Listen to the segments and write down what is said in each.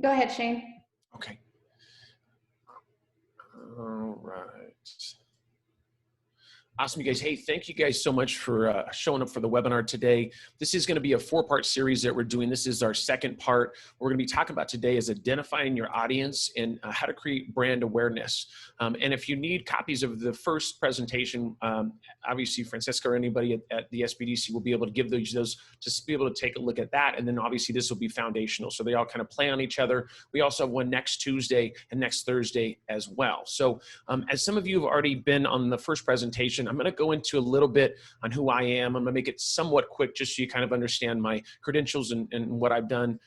Go ahead, Shane. Okay. All right. Awesome, you guys. Hey, thank you guys so much for showing up for the webinar today. This is going to be a 4-part series that we're doing. This is our second part. What we're going to be talking about today is identifying your audience and how to create brand awareness. And if you need copies of the first presentation, obviously Francisca or anybody at the SBDC will be able to give those just be able to take a look at that. And then obviously this will be foundational. So they all kind of play on each other. We also have one next Tuesday and next Thursday as well. So as some of you have already been on the first presentation, I'm going to go into a little bit on who I am. I'm going to make it somewhat quick just so you kind of understand my credentials and what I've done.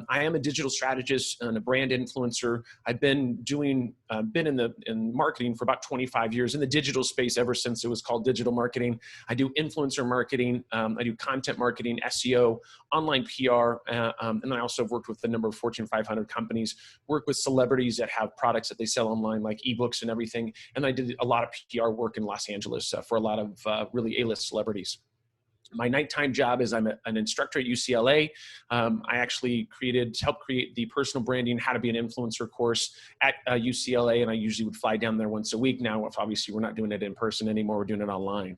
I am a digital strategist and a brand influencer. I've been doing, in marketing for about 25 years in the digital space ever since it was called digital marketing. I do influencer marketing. I do content marketing, SEO, online PR. And I also have worked with a number of Fortune 500 companies, work with celebrities that have products that they sell online, like eBooks and everything. And I did a lot of PR work in Los Angeles for a lot of really A-list celebrities. My nighttime job is I'm an instructor at UCLA. I actually helped create the personal branding, how to be an influencer course at UCLA. And I usually would fly down there once a week. Now, if obviously we're not doing it in person anymore, we're doing it online.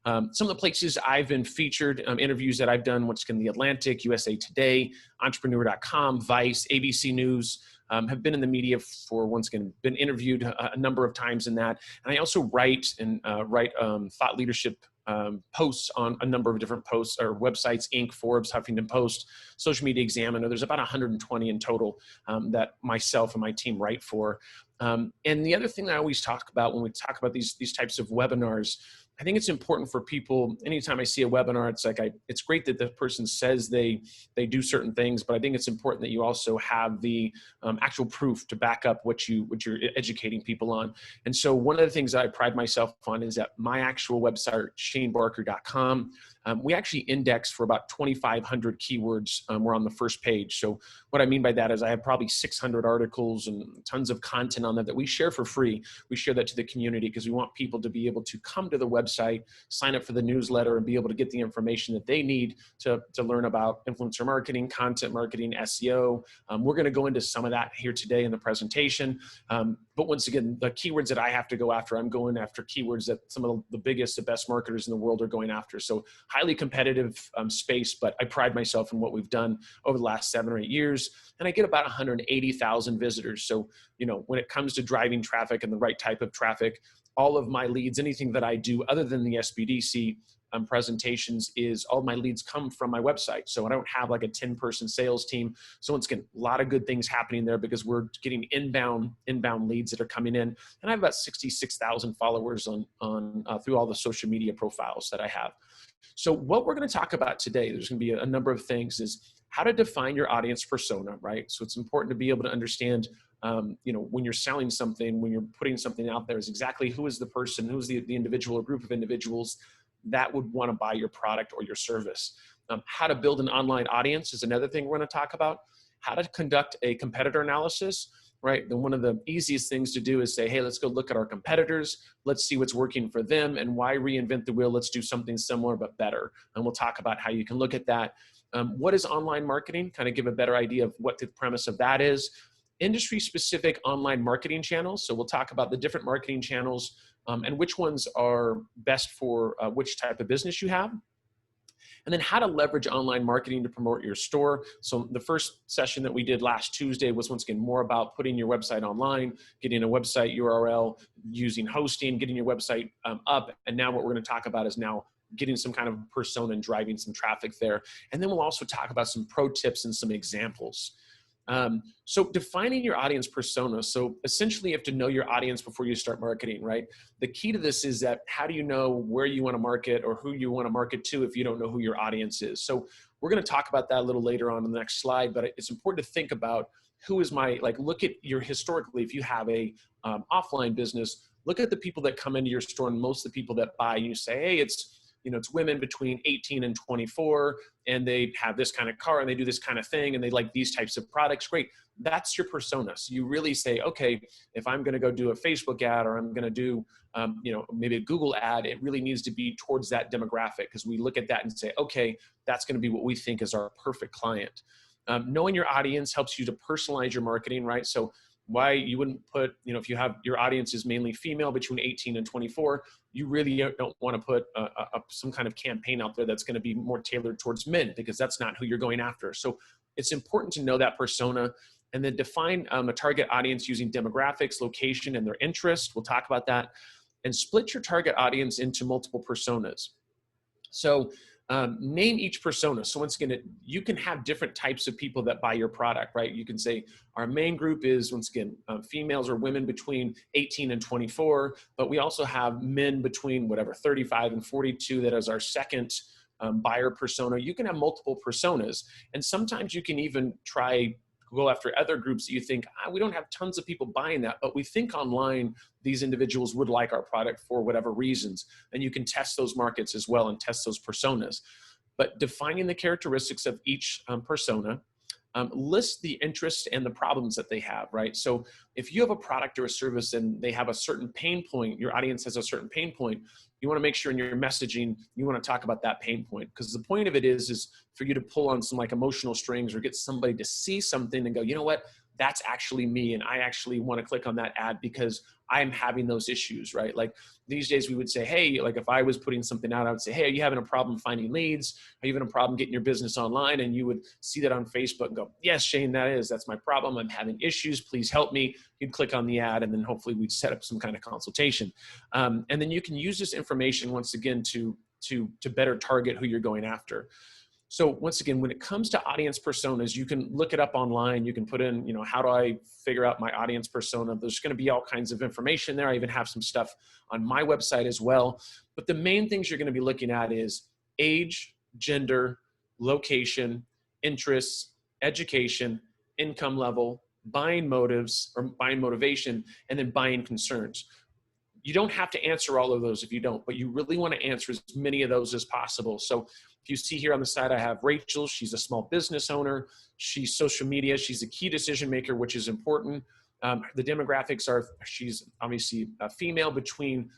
Some of the places I've been featured, interviews that I've done, once again, The Atlantic, USA Today, Entrepreneur.com, Vice, ABC News, have been in the media for, once again, been interviewed a number of times in that. And I also write thought leadership posts on a number of different posts or websites, Inc., Forbes, Huffington Post, Social Media Examiner. There's about 120 in total that myself and my team write for. And the other thing that I always talk about when we talk about these types of webinars, I think it's important for people, anytime I see a webinar, it's like, it's great that the person says they do certain things, but I think it's important that you also have the actual proof to back up what you're educating people on. And so one of the things that I pride myself on is that my actual website, shanebarker.com, we actually index for about 2,500 keywords. We're on the first page. So what I mean by that is I have probably 600 articles and tons of content on that we share for free. We share that to the community because we want people to be able to come to the website, sign up for the newsletter, and be able to get the information that they need to learn about influencer marketing, content marketing, SEO. We're going to go into some of that here today in the presentation. But once again, the keywords that I have to go after, I'm going after keywords that some of the biggest, the best marketers in the world are going after. So highly competitive space, but I pride myself in what we've done over the last 7 or 8 years. And I get about 180,000 visitors. So, when it comes to driving traffic and the right type of traffic, all of my leads, anything that I do other than the SBDC presentations, is all my leads come from my website. So I don't have like a 10-person sales team. So once again, a lot of good things happening there because we're getting inbound leads that are coming in. And I have about 66,000 followers on through all the social media profiles that I have. So what we're going to talk about today, there's going to be a number of things, is how to define your audience persona, right? So it's important to be able to understand, when you're selling something, when you're putting something out there, is exactly who is the person, who's the individual or group of individuals that would want to buy your product or your service. How to build an online audience is another thing we're going to talk about. How to conduct a competitor analysis, right? Then one of the easiest things to do is say, hey, let's go look at our competitors. Let's see what's working for them, and why reinvent the wheel? Let's do something similar but better. And we'll talk about how you can look at that. What is online marketing? Kind of give a better idea of what the premise of that is. Industry-specific online marketing channels. So we'll talk about the different marketing channels and which ones are best for which type of business you have. And then how to leverage online marketing to promote your store. So the first session that we did last Tuesday was, once again, more about putting your website online, getting a website URL, using hosting, getting your website up. And now what we're going to talk about is now getting some kind of persona and driving some traffic there. And then we'll also talk about some pro tips and some examples. So defining your audience persona. So essentially you have to know your audience before you start marketing, right? The key to this is that how do you know where you want to market or who you want to market to if you don't know who your audience is? So we're going to talk about that a little later on in the next slide, but it's important to think about who is look at your historically, if you have a offline business, look at the people that come into your store, and most of the people that buy, you say, hey, it's women between 18 and 24, and they have this kind of car and they do this kind of thing and they like these types of products. Great. That's your persona. So you really say, okay, if I'm going to go do a Facebook ad or I'm going to do, maybe a Google ad, it really needs to be towards that demographic, because we look at that and say, okay, that's going to be what we think is our perfect client. Knowing your audience helps you to personalize your marketing, right? So why you wouldn't put, if you have your audience is mainly female between 18 and 24, you really don't want to put some kind of campaign out there that's going to be more tailored towards men, because that's not who you're going after. So it's important to know that persona, and then define a target audience using demographics, location, and their interest. We'll talk about that. And split your target audience into multiple personas. So name each persona. So once again, you can have different types of people that buy your product, right? You can say our main group is, once again, females or women between 18 and 24, but we also have men between 35 and 42 that is our second buyer persona. You can have multiple personas, and sometimes you can even go after other groups that you think, we don't have tons of people buying that, but we think online these individuals would like our product for whatever reasons. And you can test those markets as well and test those personas. But defining the characteristics of each persona, list the interests and the problems that they have, right? So if you have a product or a service and they have a certain pain point, your audience has a certain pain point, you want to make sure in your messaging, you want to talk about that pain point, because the point of it is for you to pull on some emotional strings or get somebody to see something and go, you know what, that's actually me. And I actually want to click on that ad because I'm having those issues, right? Like these days we would say, hey, if I was putting something out, I would say, hey, are you having a problem finding leads? Are you having a problem getting your business online? And you would see that on Facebook and go, yes, Shane, that's my problem. I'm having issues. Please help me. You'd click on the ad, and then hopefully we'd set up some kind of consultation. And then you can use this information once again to better target who you're going after. So once again, when it comes to audience personas, you can look it up online. You can put in, how do I figure out my audience persona? There's going to be all kinds of information there. I even have some stuff on my website as well. But the main things you're going to be looking at is age, gender, location, interests, education, income level, buying motives or buying motivation, and then buying concerns. You don't have to answer all of those if you don't, but you really want to answer as many of those as possible. So if you see here on the side, I have Rachel. She's a small business owner. She's social media. She's a key decision maker, which is important. The demographics are, she's obviously a female between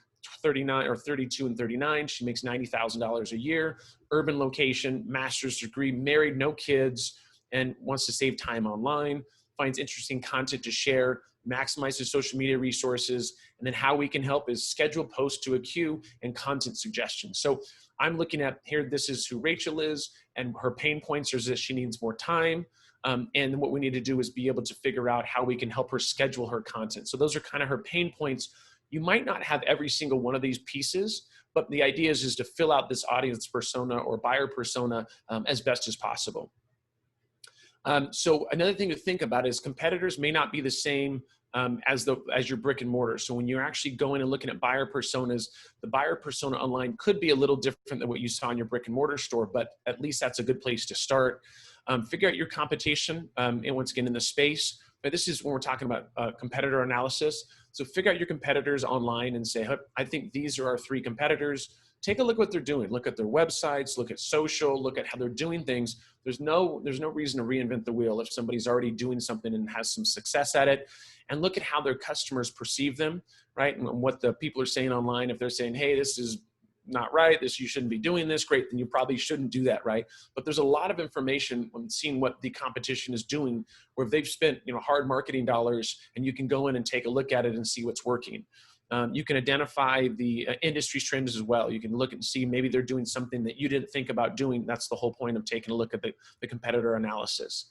39 or 32 and 39. She makes $90,000 a year. Urban location, master's degree, married, no kids, and wants to save time online. Finds interesting content to share, maximizes social media resources, and then how we can help is schedule posts to a queue and content suggestions. So I'm looking at here, this is who Rachel is, and her pain points is that she needs more time. And what we need to do is be able to figure out how we can help her schedule her content. So those are kind of her pain points. You might not have every single one of these pieces, but the idea is to fill out this audience persona or buyer persona as best as possible. So another thing to think about is competitors may not be the same as your brick and mortar. So when you're actually going and looking at buyer personas, the buyer persona online could be a little different than what you saw in your brick and mortar store, but at least that's a good place to start. Figure out your competition, and once again in the space. But this is when we're talking about competitor analysis. So figure out your competitors online and say, I think these are our 3 competitors. Take a look at what they're doing. Look at their websites, look at social, look at how they're doing things. There's no reason to reinvent the wheel if somebody's already doing something and has some success at it. And look at how their customers perceive them, right? And what the people are saying online. If they're saying, hey, this is not right, you shouldn't be doing this, great, then you probably shouldn't do that, right? But there's a lot of information on seeing what the competition is doing, where if they've spent hard marketing dollars, and you can go in and take a look at it and see what's working. You can identify the industry trends as well. You can look and see maybe they're doing something that you didn't think about doing. That's the whole point of taking a look at the competitor analysis.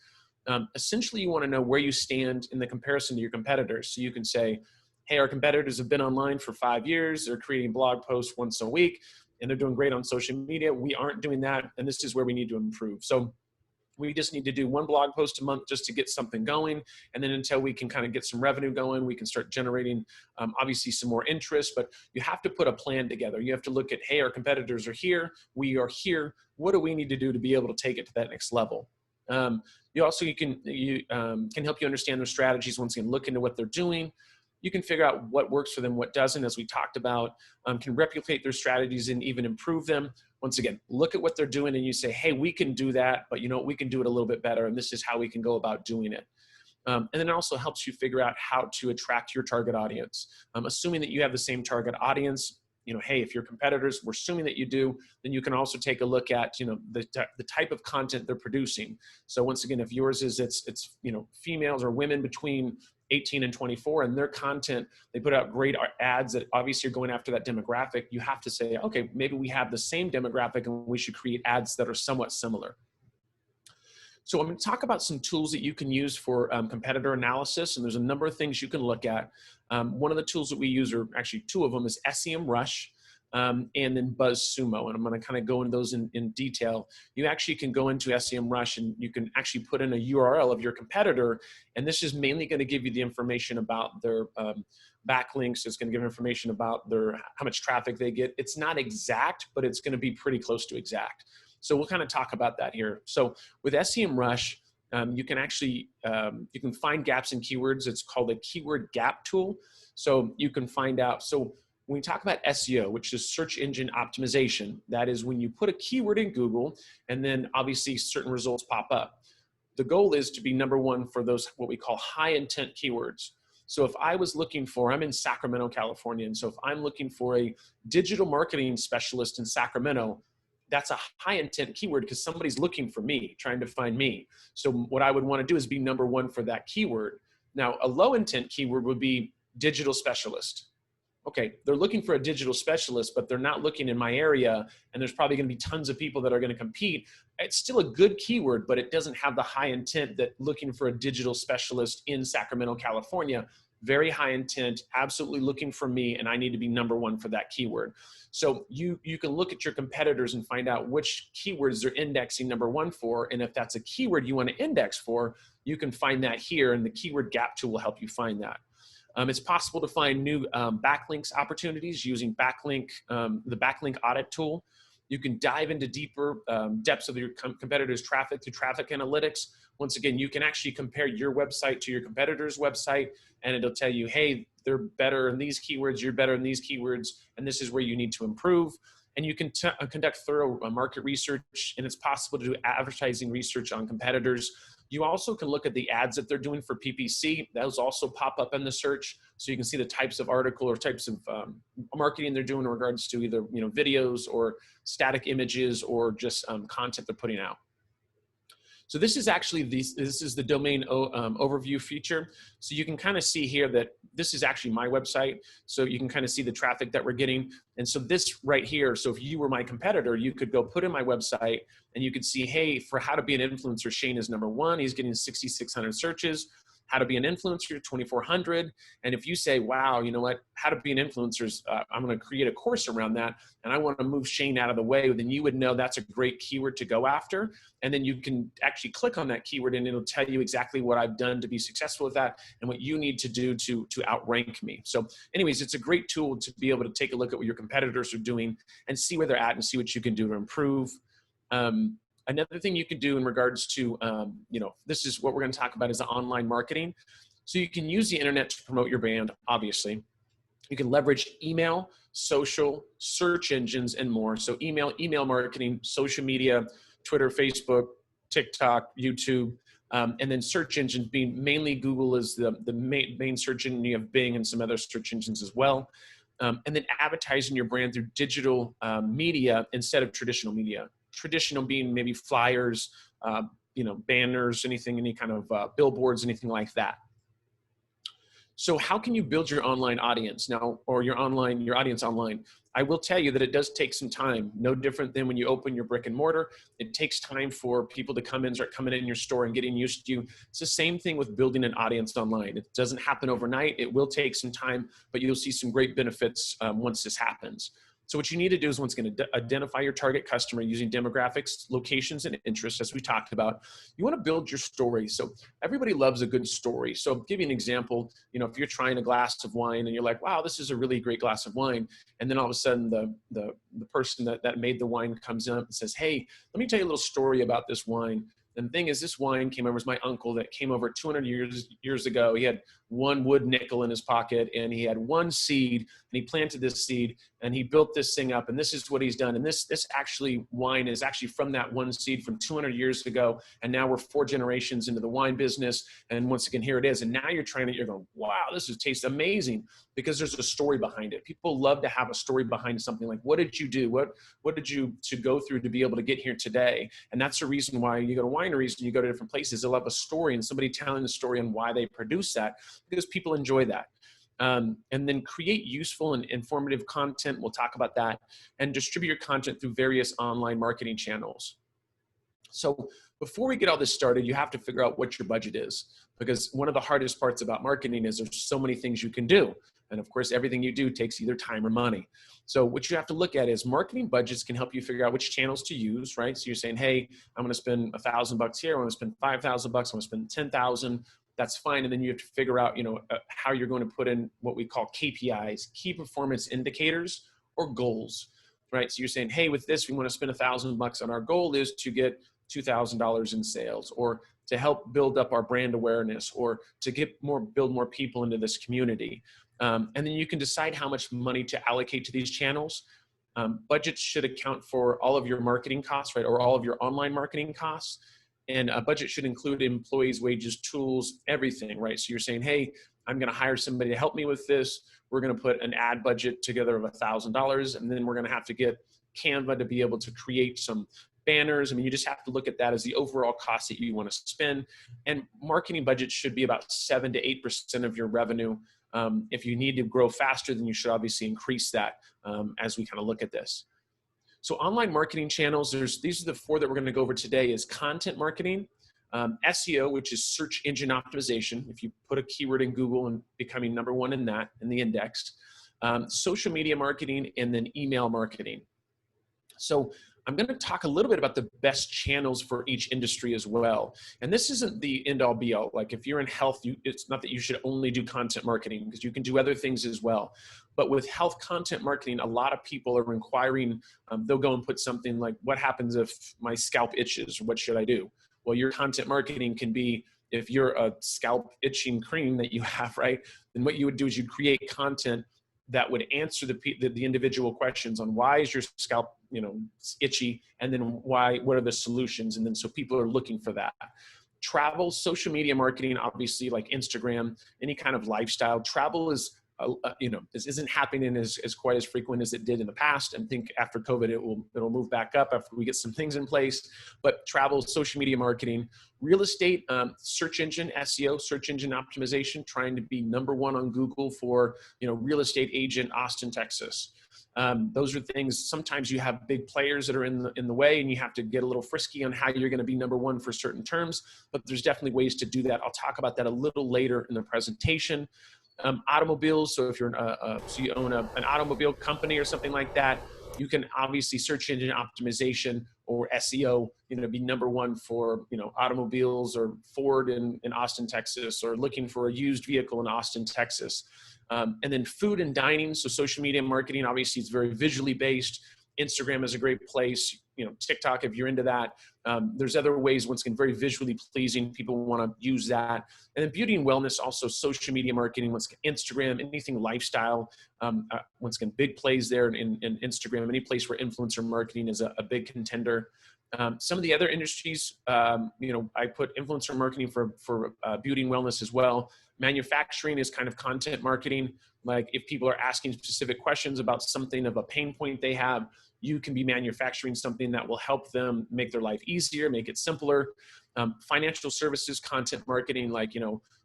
Essentially, you want to know where you stand in the comparison to your competitors. So you can say, hey, our competitors have been online for 5 years. They're creating blog posts once a week, and they're doing great on social media. We aren't doing that, and this is where we need to improve. So we just need to do 1 blog post a month just to get something going. And then until we can kind of get some revenue going, we can start generating, obviously, some more interest. But you have to put a plan together. You have to look at, hey, our competitors are here. We are here. What do we need to do to be able to take it to that next level? You can help you understand their strategies. Once again, look into what they're doing. You can figure out what works for them, what doesn't, as we talked about, can replicate their strategies and even improve them. Once again, look at what they're doing and you say, hey, we can do that, but we can do it a little bit better, and this is how we can go about doing it. And then it also helps you figure out how to attract your target audience. Assuming that you have the same target audience, hey, if your competitors, we're assuming that you do, then you can also take a look at, the type of content they're producing. So once again, if yours is, it's females or women between 18 and 24, and their content, they put out great ads that obviously are going after that demographic, you have to say, okay, maybe we have the same demographic and we should create ads that are somewhat similar. So I'm going to talk about some tools that you can use for competitor analysis, and there's a number of things you can look at. One of the tools that we use, or actually two of them, is SEMrush and then BuzzSumo, and I'm going to kind of go into those in detail. You actually can go into SEMrush and you can actually put in a URL of your competitor, and this is mainly going to give you the information about their backlinks. It's going to give information about how much traffic they get. It's not exact, but it's going to be pretty close to exact. So we'll kind of talk about that here. So with SEMrush, you can actually, you can find gaps in keywords. It's called a keyword gap tool. So you can find out, so when we talk about SEO, which is search engine optimization, that is when you put a keyword in Google and then obviously certain results pop up. The goal is to be number one for those, what we call high intent keywords. So if I was looking for, I'm in Sacramento, California, and so if I'm looking for a digital marketing specialist in Sacramento, that's a high intent keyword because somebody's looking for me, trying to find me. So what I would want to do is be number one for that keyword. Now, a low intent keyword would be digital specialist. Okay, they're looking for a digital specialist, but they're not looking in my area, and there's probably going to be tons of people that are going to compete. It's still a good keyword, but it doesn't have the high intent that looking for a digital specialist in Sacramento, California. Very high intent, absolutely looking for me, and I need to be number one for that keyword. So you can look at your competitors and find out which keywords they're indexing number one for, and if that's a keyword you want to index for, you can find that here, and the keyword gap tool will help you find that. It's possible to find new backlinks opportunities using the backlink audit tool. You can dive into deeper depths of your competitors' traffic through traffic analytics. Once again, you can actually compare your website to your competitor's website, and it'll tell you, hey, they're better in these keywords, you're better in these keywords, and this is where you need to improve. And you can conduct thorough market research, and it's possible to do advertising research on competitors. You also can look at the ads that they're doing for PPC. Those also pop up in the search, so you can see the types of article or types of marketing they're doing in regards to either videos or static images or just content they're putting out. So this is actually this is the domain overview feature. So you can kind of see here that this is actually my website. So you can kind of see the traffic that we're getting. And so this right here, so if you were my competitor, you could go put in my website and you could see, hey, for how to be an influencer, Shane is number one. He's getting 6,600 searches. How to be an influencer, 2,400. And if you say, wow, you know what, how to be an influencer, I'm going to create a course around that, and I want to move Shane out of the way, then you would know that's a great keyword to go after. And then you can actually click on that keyword and it'll tell you exactly what I've done to be successful with that and what you need to do to outrank me. So anyways, it's a great tool to be able to take a look at what your competitors are doing and see where they're at and see what you can do to improve. Another thing you can do in regards to, this is what we're going to talk about is the online marketing. So you can use the internet to promote your brand, obviously. You can leverage email, social, search engines, and more. So email marketing, social media, Twitter, Facebook, TikTok, YouTube, and then search engines being mainly Google is the main search engine. You have Bing and some other search engines as well. And then advertising your brand through digital media instead of traditional media. Traditional being maybe flyers, banners, any kind of billboards, anything like that. So how can you build your online audience now, or your audience online? I will tell you that it does take some time, no different than when you open your brick and mortar. It takes time for people to start coming in your store and getting used to you. It's the same thing with building an audience online. It doesn't happen overnight. It will take some time, but you'll see some great benefits once this happens. So what you need to do is once again, identify your target customer using demographics, locations, and interests, as we talked about. You want to build your story. So everybody loves a good story. So I'll give you an example. If you're trying a glass of wine and you're like, wow, this is a really great glass of wine. And then all of a sudden the person that made the wine comes up and says, hey, let me tell you a little story about this wine. And the thing is, this wine came over, it was my uncle that came over 200 years ago. He had one wood nickel in his pocket, and he had one seed, and he planted this seed, and he built this thing up, and this is what he's done. And this actually wine is actually from that one seed from 200 years ago, and now we're 4 generations into the wine business, and once again, here it is. And now you're trying it, you're going, wow, this tastes amazing, because there's a story behind it. People love to have a story behind something. Like, what did you do? What did you to go through to be able to get here today? And that's the reason why you go to wineries and you go to different places. They'll have a story and somebody telling the story on why they produce that, because people enjoy that. And then create useful and informative content. We'll talk about that, and distribute your content through various online marketing channels. So before we get all this started, you have to figure out what your budget is, because one of the hardest parts about marketing is there's so many things you can do. And of course, everything you do takes either time or money. So what you have to look at is marketing budgets can help you figure out which channels to use, right? So you're saying, hey, I'm going to spend $1,000 here. I want to spend $5,000. I want to spend 10,000. That's fine. And then you have to figure out, how you're going to put in what we call KPIs, key performance indicators, or goals, right? So you're saying, hey, with this, we want to spend $1,000, and our goal is to get $2,000 in sales, or to help build up our brand awareness, or to build more people into this community. And then you can decide how much money to allocate to these channels. Budgets should account for all of your marketing costs, right? Or all of your online marketing costs. And a budget should include employees, wages, tools, everything, right? So you're saying, hey, I'm going to hire somebody to help me with this. We're going to put an ad budget together of $1,000, and then we're going to have to get Canva to be able to create some banners. I mean, you just have to look at that as the overall cost that you want to spend. And marketing budget should be about 7 to 8% of your revenue. If you need to grow faster, then you should obviously increase that as we kind of look at this. So online marketing channels, these are the 4 that we're going to go over today: is content marketing, SEO, which is search engine optimization, if you put a keyword in Google and becoming #1 in that, in the index, social media marketing, and then email marketing. So I'm going to talk a little bit about the best channels for each industry as well. And this isn't the end all be all. Like if you're in health, it's not that you should only do content marketing, because you can do other things as well. But with health content marketing, a lot of people are inquiring, they'll go and put something like, what happens if my scalp itches? What should I do? Well, your content marketing can be, if you're a scalp itching cream that you have, right? Then what you would do is you'd create content that would answer the individual questions on why is your scalp, itchy, and then what are the solutions? And then so people are looking for that. Travel, social media marketing, obviously like Instagram, any kind of lifestyle. Travel is, this isn't happening as quite as frequent as it did in the past. And I think after COVID, it'll move back up after we get some things in place. But travel, social media marketing, real estate, search engine, SEO, search engine optimization, trying to be #1 on Google for, real estate agent, Austin, Texas. Those are things, sometimes you have big players that are in the way, and you have to get a little frisky on how you're going to be #1 for certain terms, but there's definitely ways to do that. I'll talk about that a little later in the presentation. Automobiles, so if you're so you own an automobile company or something like that, you can obviously search engine optimization or SEO, be #1 for, automobiles, or Ford in Austin, Texas, or looking for a used vehicle in Austin, Texas. And then food and dining. So social media marketing, obviously it's very visually based. Instagram is a great place, TikTok, if you're into that. There's other ways, once again, very visually pleasing. People want to use that. And then beauty and wellness, also social media marketing, once again, Instagram, anything lifestyle. Once again, big plays there in Instagram, any place where influencer marketing is a big contender. Some of the other industries, I put influencer marketing for beauty and wellness as well. Manufacturing is kind of content marketing. Like if people are asking specific questions about something of a pain point they have, you can be manufacturing something that will help them make their life easier, make it simpler. Financial services, content marketing, like,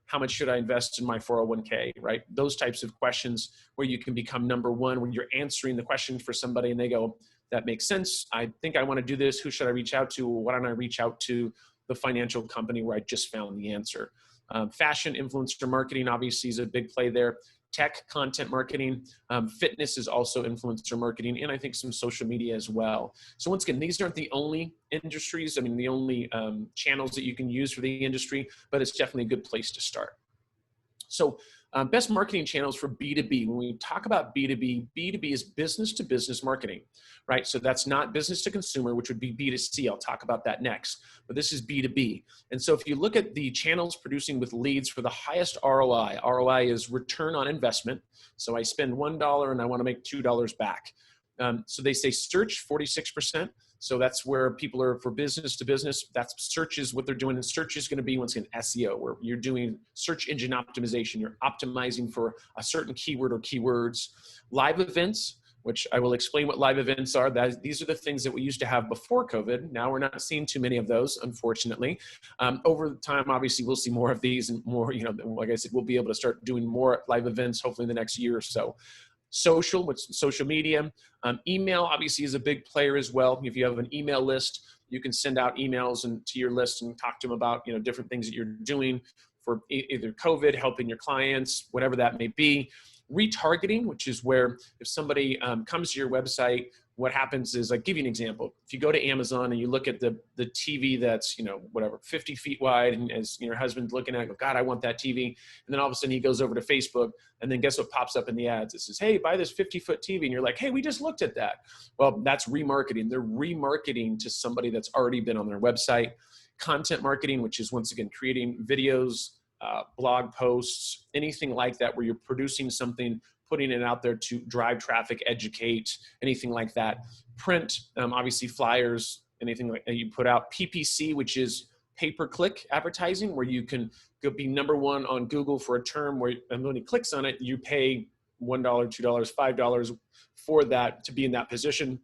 how much should I invest in my 401k, right? Those types of questions where you can become #1 when you're answering the question for somebody and they go, that makes sense. I think I want to do this. Who should I reach out to? Why don't I reach out to the financial company where I just found the answer? Fashion influencer marketing obviously is a big play there. Tech content marketing, fitness is also influencer marketing, and I think some social media as well. So once again, these aren't the only industries, the only channels that you can use for the industry, but it's definitely a good place to start. So Best marketing channels for B2B. When we talk about B2B, B2B is business to business marketing, right? So that's not business to consumer, which would be B2C. I'll talk about that next, but this is B2B. And so if you look at the channels producing with leads for the highest ROI, ROI is return on investment. So I spend $1 and I want to make $2 back. So they say search 46%. So that's where people are for business to business. That's search is what they're doing. And search is going to be once again SEO, where you're doing search engine optimization. You're optimizing for a certain keyword or keywords. Live events, which I will explain what live events are. These are the things that we used to have before COVID. Now we're not seeing too many of those, unfortunately. Over time, obviously, we'll see more of these and more, like I said, we'll be able to start doing more live events, hopefully in the next year or so. Social, with social media. Email obviously is a big player as well. If you have an email list, you can send out emails to your list and talk to them about different things that you're doing for either COVID, helping your clients, whatever that may be. Retargeting, which is where if somebody comes to your website, what happens is, like, give you an example. If you go to Amazon and you look at the TV that's, whatever, 50 feet wide, and as your husband's looking at it, go, God, I want that TV. And then all of a sudden he goes over to Facebook, and then guess what pops up in the ads? It says, hey, buy this 50-foot TV. And you're like, hey, we just looked at that. Well, that's remarketing. They're remarketing to somebody that's already been on their website. Content marketing, which is once again creating videos, blog posts, anything like that, where you're producing something, putting it out there to drive traffic, educate, anything like that. Print, obviously flyers, anything like that you put out. PPC, which is pay-per-click advertising, where you can go be #1 on Google for a term where when he clicks on it, you pay $1, $2, $5 for that to be in that position.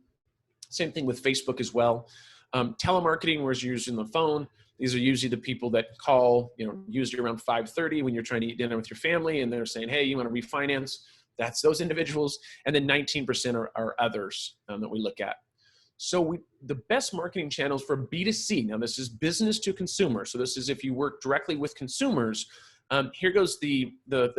Same thing with Facebook as well. Telemarketing, where you're using the phone. These are usually the people that call, usually around 5:30 when you're trying to eat dinner with your family, and they're saying, hey, you want to refinance? That's those individuals. And then 19% are others that we look at. So the best marketing channels for B2C, now this is business to consumer. So this is if you work directly with consumers. Here goes the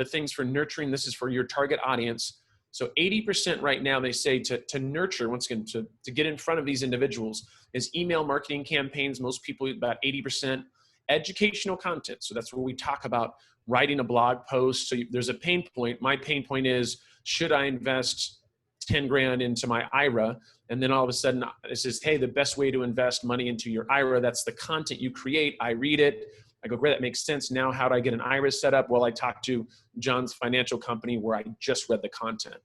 things for nurturing. This is for your target audience. So 80% right now, they say to nurture, once again, to get in front of these individuals is email marketing campaigns. Most people, about 80%. Educational content. So that's where we talk about writing a blog post. So there's a pain point. My pain point is, should I invest 10 grand into my IRA? And then all of a sudden it says, hey, the best way to invest money into your IRA, that's the content you create. I read it. I go, great, that makes sense. Now, how do I get an IRA set up? Well, I talked to John's financial company where I just read the content.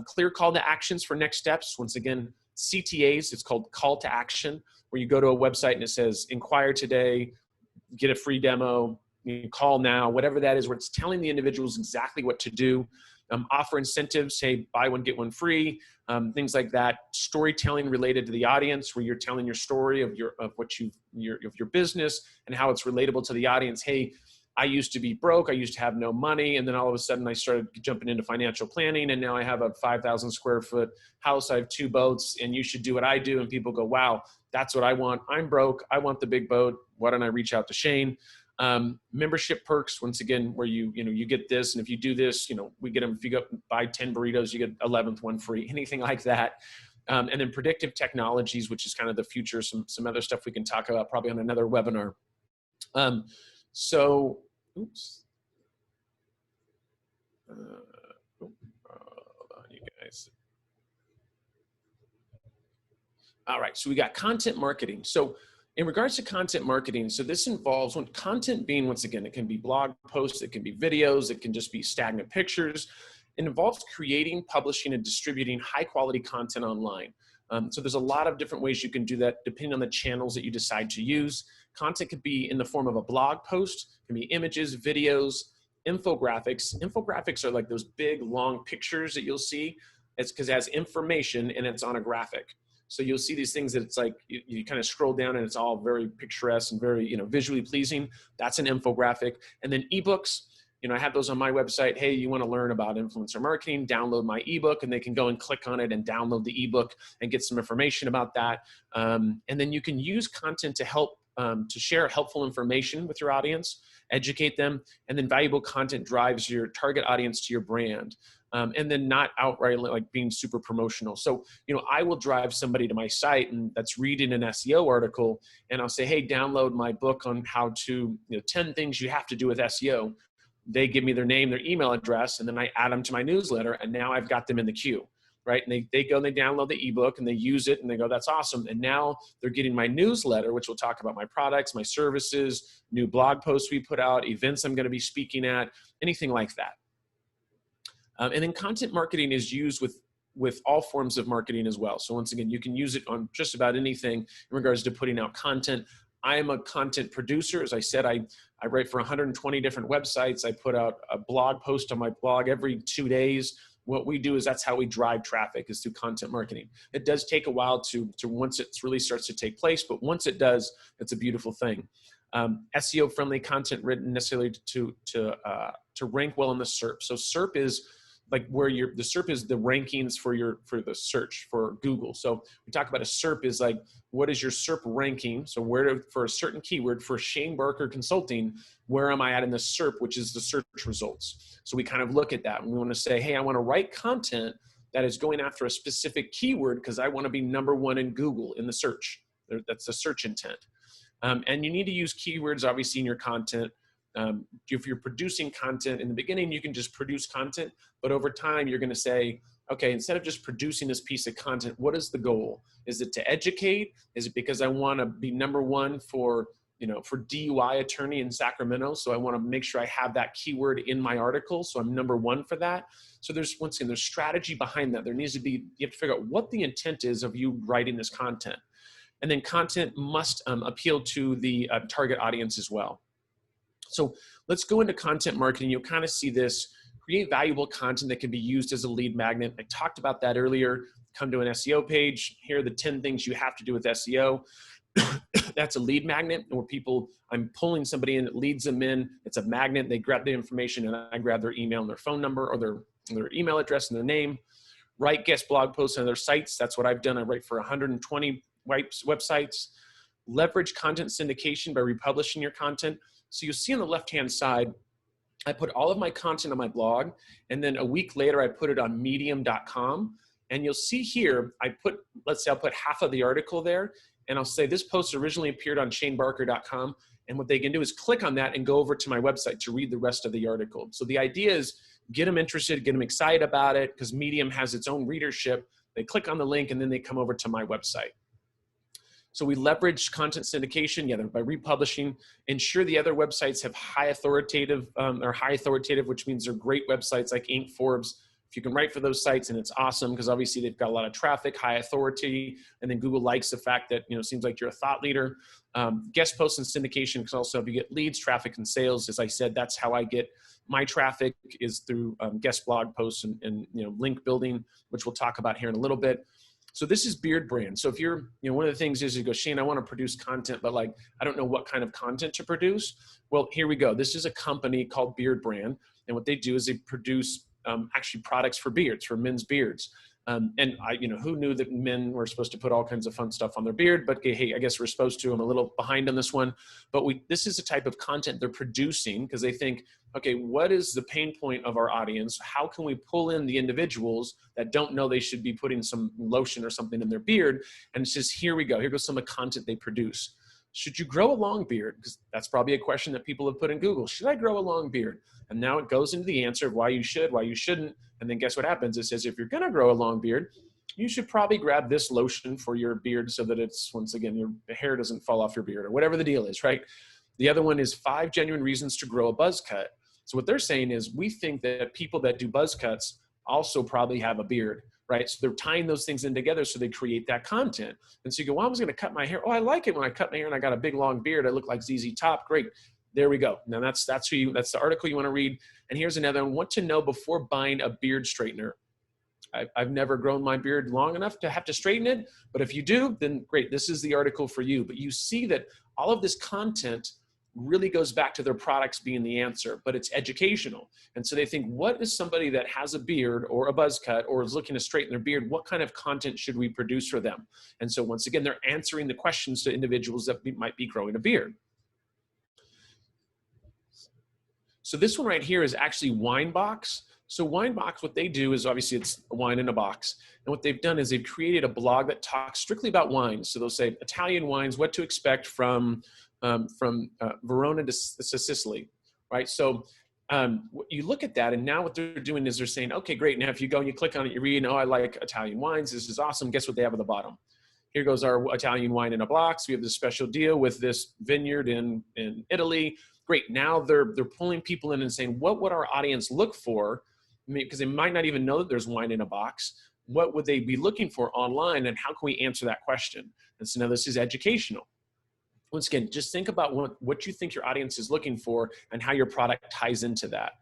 Clear call to actions for next steps. Once again, CTAs, it's called call to action, where you go to a website and it says, inquire today, get a free demo, you call now, whatever that is, where it's telling the individuals exactly what to do. Offer incentives, say buy one, get one free, things like that. Storytelling related to the audience, where you're telling your story of your business and how it's relatable to the audience. Hey, I used to be broke. I used to have no money. And then all of a sudden I started jumping into financial planning. And now I have a 5,000 square foot house. I have 2 boats, and you should do what I do. And people go, wow, that's what I want. I'm broke. I want the big boat. Why don't I reach out to Shane? Membership perks, once again, where you get this. And if you do this, we get them. If you go buy 10 burritos, you get 11th one free, anything like that. And then predictive technologies, which is kind of the future, some other stuff we can talk about probably on another webinar. Oops. Hold on, you guys. All right, so we got content marketing. So in regards to content marketing, so this involves content being, once again, it can be blog posts, it can be videos, it can just be stagnant pictures. It involves creating, publishing, and distributing high quality content online. So there's a lot of different ways you can do that depending on the channels that you decide to use. Content could be in the form of a blog post, can be images, videos, infographics. Infographics are like those big, long pictures that you'll see. It's because it has information and it's on a graphic. So you'll see these things that it's like, you kind of scroll down and it's all very picturesque and very, visually pleasing. That's an infographic. And then ebooks, I have those on my website. Hey, you want to learn about influencer marketing, download my ebook, and they can go and click on it and download the ebook and get some information about that. And then you can use content to help to share helpful information with your audience, educate them, and then valuable content drives your target audience to your brand. And then not outright like being super promotional. So, I will drive somebody to my site and that's reading an SEO article, and I'll say, hey, download my book on how to, 10 things you have to do with SEO. they give me their name, their email address, and then I add them to my newsletter, and now I've got them in the queue, right? And they go and they download the ebook and they use it and they go, that's awesome. And now they're getting my newsletter, which will talk about my products, my services, new blog posts we put out, events I'm going to be speaking at, anything like that. And then content marketing is used with all forms of marketing as well. So once again, you can use it on just about anything in regards to putting out content. I am a content producer. As I said, I write for 120 different websites. I put out a blog post on my blog every 2 days. What we do is that's how we drive traffic, is through content marketing. It does take a while to once it really starts to take place, but once it does, it's a beautiful thing. SEO friendly content written necessarily to rank well in the SERP. So SERP is like where the SERP is the rankings for the search for Google. So we talk about a SERP is like, what is your SERP ranking? So for a certain keyword for Shane Barker Consulting, where am I at in the SERP, which is the search results? So we kind of look at that and we want to say, hey, I want to write content that is going after a specific keyword because I want to be #1 in Google in the search. That's the search intent. And you need to use keywords obviously in your content. If you're producing content in the beginning, you can just produce content, but over time you're going to say, okay, instead of just producing this piece of content, what is the goal? Is it to educate? Is it because I want to be #1 for DUI attorney in Sacramento? So I want to make sure I have that keyword in my article. So I'm #1 for that. So once again, there's strategy behind that. There needs to be, you have to figure out what the intent is of you writing this content. And then content must appeal to the target audience as well. So let's go into content marketing. You'll kind of see this. Create valuable content that can be used as a lead magnet. I talked about that earlier. Come to an SEO page. Here are the 10 things you have to do with SEO. That's a lead magnet where I'm pulling somebody in, it leads them in. It's a magnet. They grab the information and I grab their email and their phone number or their email address and their name. Write guest blog posts on their sites. That's what I've done. I write for 120 websites. Leverage content syndication by republishing your content. So you'll see on the left-hand side, I put all of my content on my blog, and then a week later, I put it on medium.com. And you'll see here, let's say I'll put half of the article there, and I'll say this post originally appeared on shanebarker.com. And what they can do is click on that and go over to my website to read the rest of the article. So the idea is get them interested, get them excited about it, because Medium has its own readership. They click on the link, and then they come over to my website. So we leverage content syndication, by republishing, ensure the other websites have high authoritative, which means they're great websites like Inc, Forbes. If you can write for those sites, and it's awesome because obviously they've got a lot of traffic, high authority, and then Google likes the fact that, it seems like you're a thought leader. Guest posts and syndication because also if you get leads, traffic, and sales, as I said, that's how I get my traffic is through guest blog posts and link building, which we'll talk about here in a little bit. So this is Beard Brand. So if you're, one of the things is you go, Shane, I want to produce content, but I don't know what kind of content to produce. Well, here we go. This is a company called Beard Brand. And what they do is they produce actually products for beards, for men's beards. And who knew that men were supposed to put all kinds of fun stuff on their beard, but hey, I guess we're supposed to. I'm a little behind on this one, but this is the type of content they're producing because they think, okay, what is the pain point of our audience? How can we pull in the individuals that don't know they should be putting some lotion or something in their beard? And it's just, here we go. Here goes some of the content they produce. Should you grow a long beard? Because that's probably a question that people have put in Google. Should I grow a long beard? And now it goes into the answer of why you should, why you shouldn't. And then guess what happens? It says, if you're going to grow a long beard, you should probably grab this lotion for your beard so that it's, once again, your hair doesn't fall off your beard or whatever the deal is, right? The other one is 5 genuine reasons to grow a buzz cut. So what they're saying is we think that people that do buzz cuts also probably have a beard, right? So they're tying those things in together so they create that content. And so you go, well, I was going to cut my hair. Oh, I like it when I cut my hair and I got a big long beard. I look like ZZ Top. Great. There we go. Now that's the article you want to read. And here's another one. What to know before buying a beard straightener. I've never grown my beard long enough to have to straighten it. But if you do, then great. This is the article for you. But you see that all of this content really goes back to their products being the answer, but it's educational. And so they think, what is somebody that has a beard or a buzz cut or is looking to straighten their beard? What kind of content should we produce for them? And so once again, they're answering the questions to individuals that might be growing a beard. So this one right here is actually Winebox. So Winebox, what they do is obviously it's a wine in a box. And what they've done is they've created a blog that talks strictly about wines. So they'll say Italian wines, what to expect from Verona to Sicily, right? So you look at that, and now what they're doing is they're saying, okay, great. Now if you go and you click on it, you read, oh, I like Italian wines. This is awesome. Guess what they have at the bottom? Here goes our Italian wine in a box. We have this special deal with this vineyard in Italy. Great. Now they're pulling people in and saying, what would our audience look for? I mean, because they might not even know that there's wine in a box. What would they be looking for online, and how can we answer that question? And so now this is educational. Once again, just think about what you think your audience is looking for and how your product ties into that.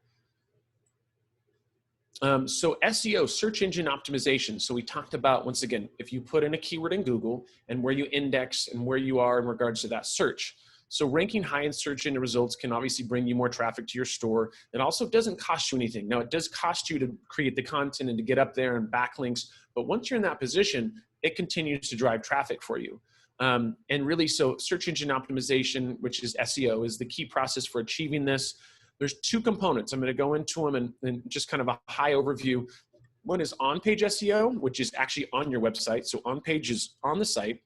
So SEO, search engine optimization. So we talked about, once again, if you put in a keyword in Google and where you index and where you are in regards to that search. So ranking high in search engine results can obviously bring you more traffic to your store. It also doesn't cost you anything. Now, it does cost you to create the content and to get up there and backlinks, but once you're in that position, it continues to drive traffic for you. And really, so search engine optimization, which is SEO, is the key process for achieving this. There's two components. I'm going to go into them and just kind of a high overview. One is on-page SEO, which is actually on your website. So on-page is on the site.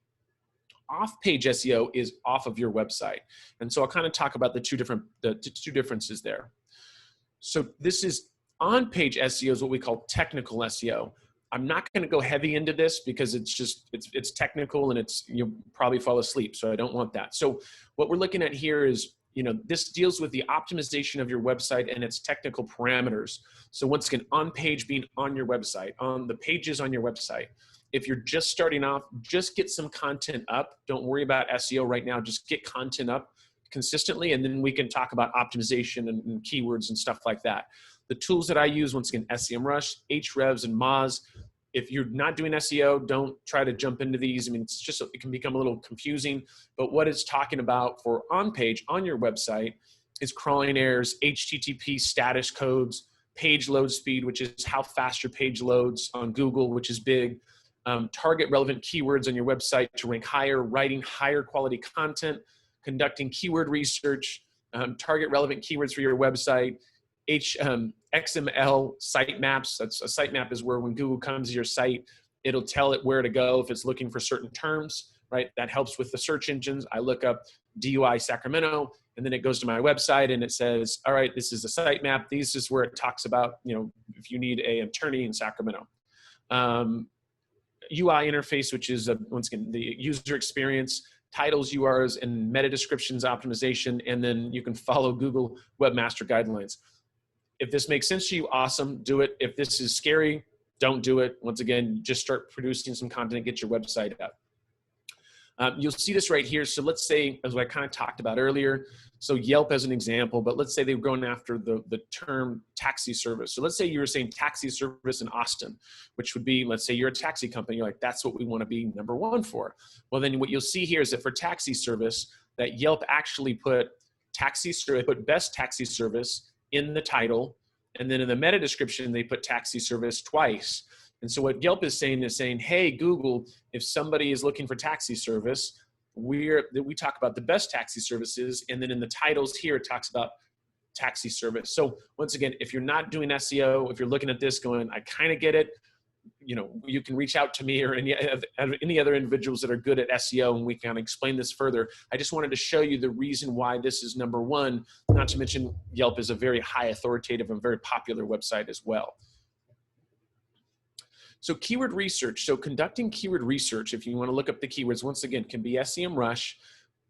Off-page SEO is off of your website. And so I'll kind of talk about the two differences there. So this is on-page SEO is what we call technical SEO. I'm not going to go heavy into this because it's technical and you'll probably fall asleep. So I don't want that. So what we're looking at here is, this deals with the optimization of your website and its technical parameters. So once again, on page being on your website, on the pages on your website. If you're just starting off, just get some content up. Don't worry about SEO right now. Just get content up consistently, and then we can talk about optimization and keywords and stuff like that. The tools that I use, once again, SEMrush, Ahrefs, and Moz. If you're not doing SEO, don't try to jump into these. I mean, it can become a little confusing, but what it's talking about for on-page, on your website, is crawling errors, HTTP status codes, page load speed, which is how fast your page loads on Google, which is big, target relevant keywords on your website to rank higher, writing higher quality content, conducting keyword research, target relevant keywords for your website, XML sitemaps. That's a sitemap is where when Google comes to your site, it'll tell it where to go if it's looking for certain terms, right? That helps with the search engines. I look up DUI Sacramento, and then it goes to my website and it says, all right, this is a sitemap. This is where it talks about, if you need an attorney in Sacramento. UI interface, which is once again, the user experience, titles, URLs, and meta descriptions optimization, and then you can follow Google Webmaster Guidelines. If this makes sense to you, awesome, do it. If this is scary, don't do it. Once again, just start producing some content, get your website up. You'll see this right here. So let's say, as I kind of talked about earlier, so Yelp as an example, but let's say they were going after the term taxi service. So let's say you were saying taxi service in Austin, which would be, let's say you're a taxi company. You're like, that's what we want to be #1 for. Well, then what you'll see here is that for taxi service, that Yelp actually put best taxi service in the title, and then in the meta description, they put taxi service twice. And so what Yelp is saying, hey, Google, if somebody is looking for taxi service, we talk about the best taxi services, and then in the titles here, it talks about taxi service. So once again, if you're not doing SEO, if you're looking at this going, I kind of get it, you can reach out to me or any other individuals that are good at SEO, and we can explain this further. I just wanted to show you the reason why this is #1, not to mention Yelp is a very high authoritative and very popular website as well. So keyword research. So conducting keyword research, if you want to look up the keywords, once again, can be SEMrush.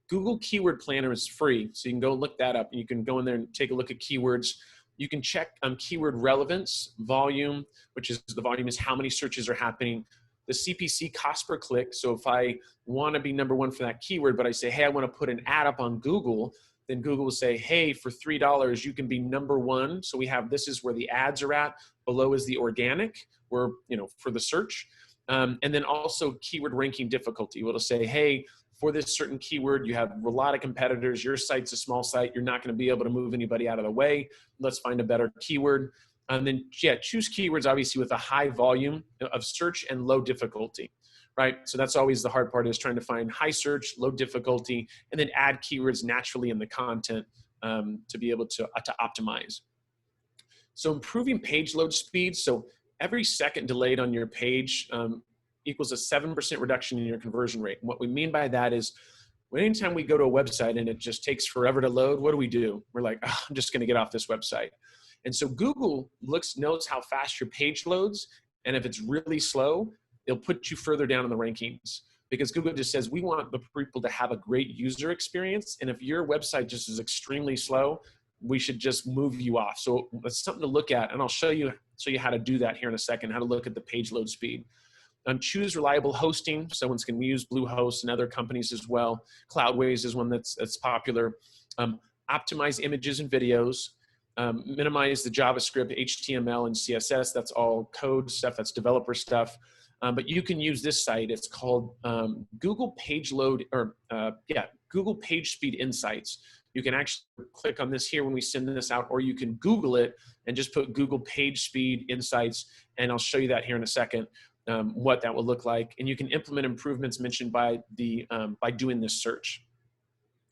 Google Keyword Planner is free, so you can go look that up. You can go in there and take a look at keywords. You can check keyword relevance, volume, which is the volume is how many searches are happening. The CPC, cost per click. So if I want to be #1 for that keyword, but I say, hey, I want to put an ad up on Google, then Google will say, hey, for $3, you can be #1. So we have, this is where the ads are at. Below is the organic, where, for the search. And then also keyword ranking difficulty. It'll say, hey, for this certain keyword, you have a lot of competitors. Your site's a small site. You're not going to be able to move anybody out of the way. Let's find a better keyword. And then, choose keywords, obviously, with a high volume of search and low difficulty, right? So that's always the hard part, is trying to find high search, low difficulty, and then add keywords naturally in the content to be able to optimize. So improving page load speed. So every second delayed on your page equals a 7% reduction in your conversion rate. And what we mean by that is Anytime we go to a website and it just takes forever to load, what do? We're like, oh, I'm just going to get off this website. And so Google knows how fast your page loads. And if it's really slow, it'll put you further down in the rankings, because Google just says, we want the people to have a great user experience. And if your website just is extremely slow, we should just move you off. So it's something to look at. And I'll show you how to do that here in a second, how to look at the page load speed. Choose reliable hosting. Someone's going to use Bluehost and other companies as well. Cloudways is one that's popular. Optimize images and videos. Minimize the JavaScript, HTML, and CSS. That's all code stuff. That's developer stuff. But you can use this site. It's called Google Page Load, or Google Page Speed Insights. You can actually click on this here when we send this out, or you can Google it and just put Google Page Speed Insights, and I'll show you that here in a second, what that will look like. And you can implement improvements mentioned by doing this search.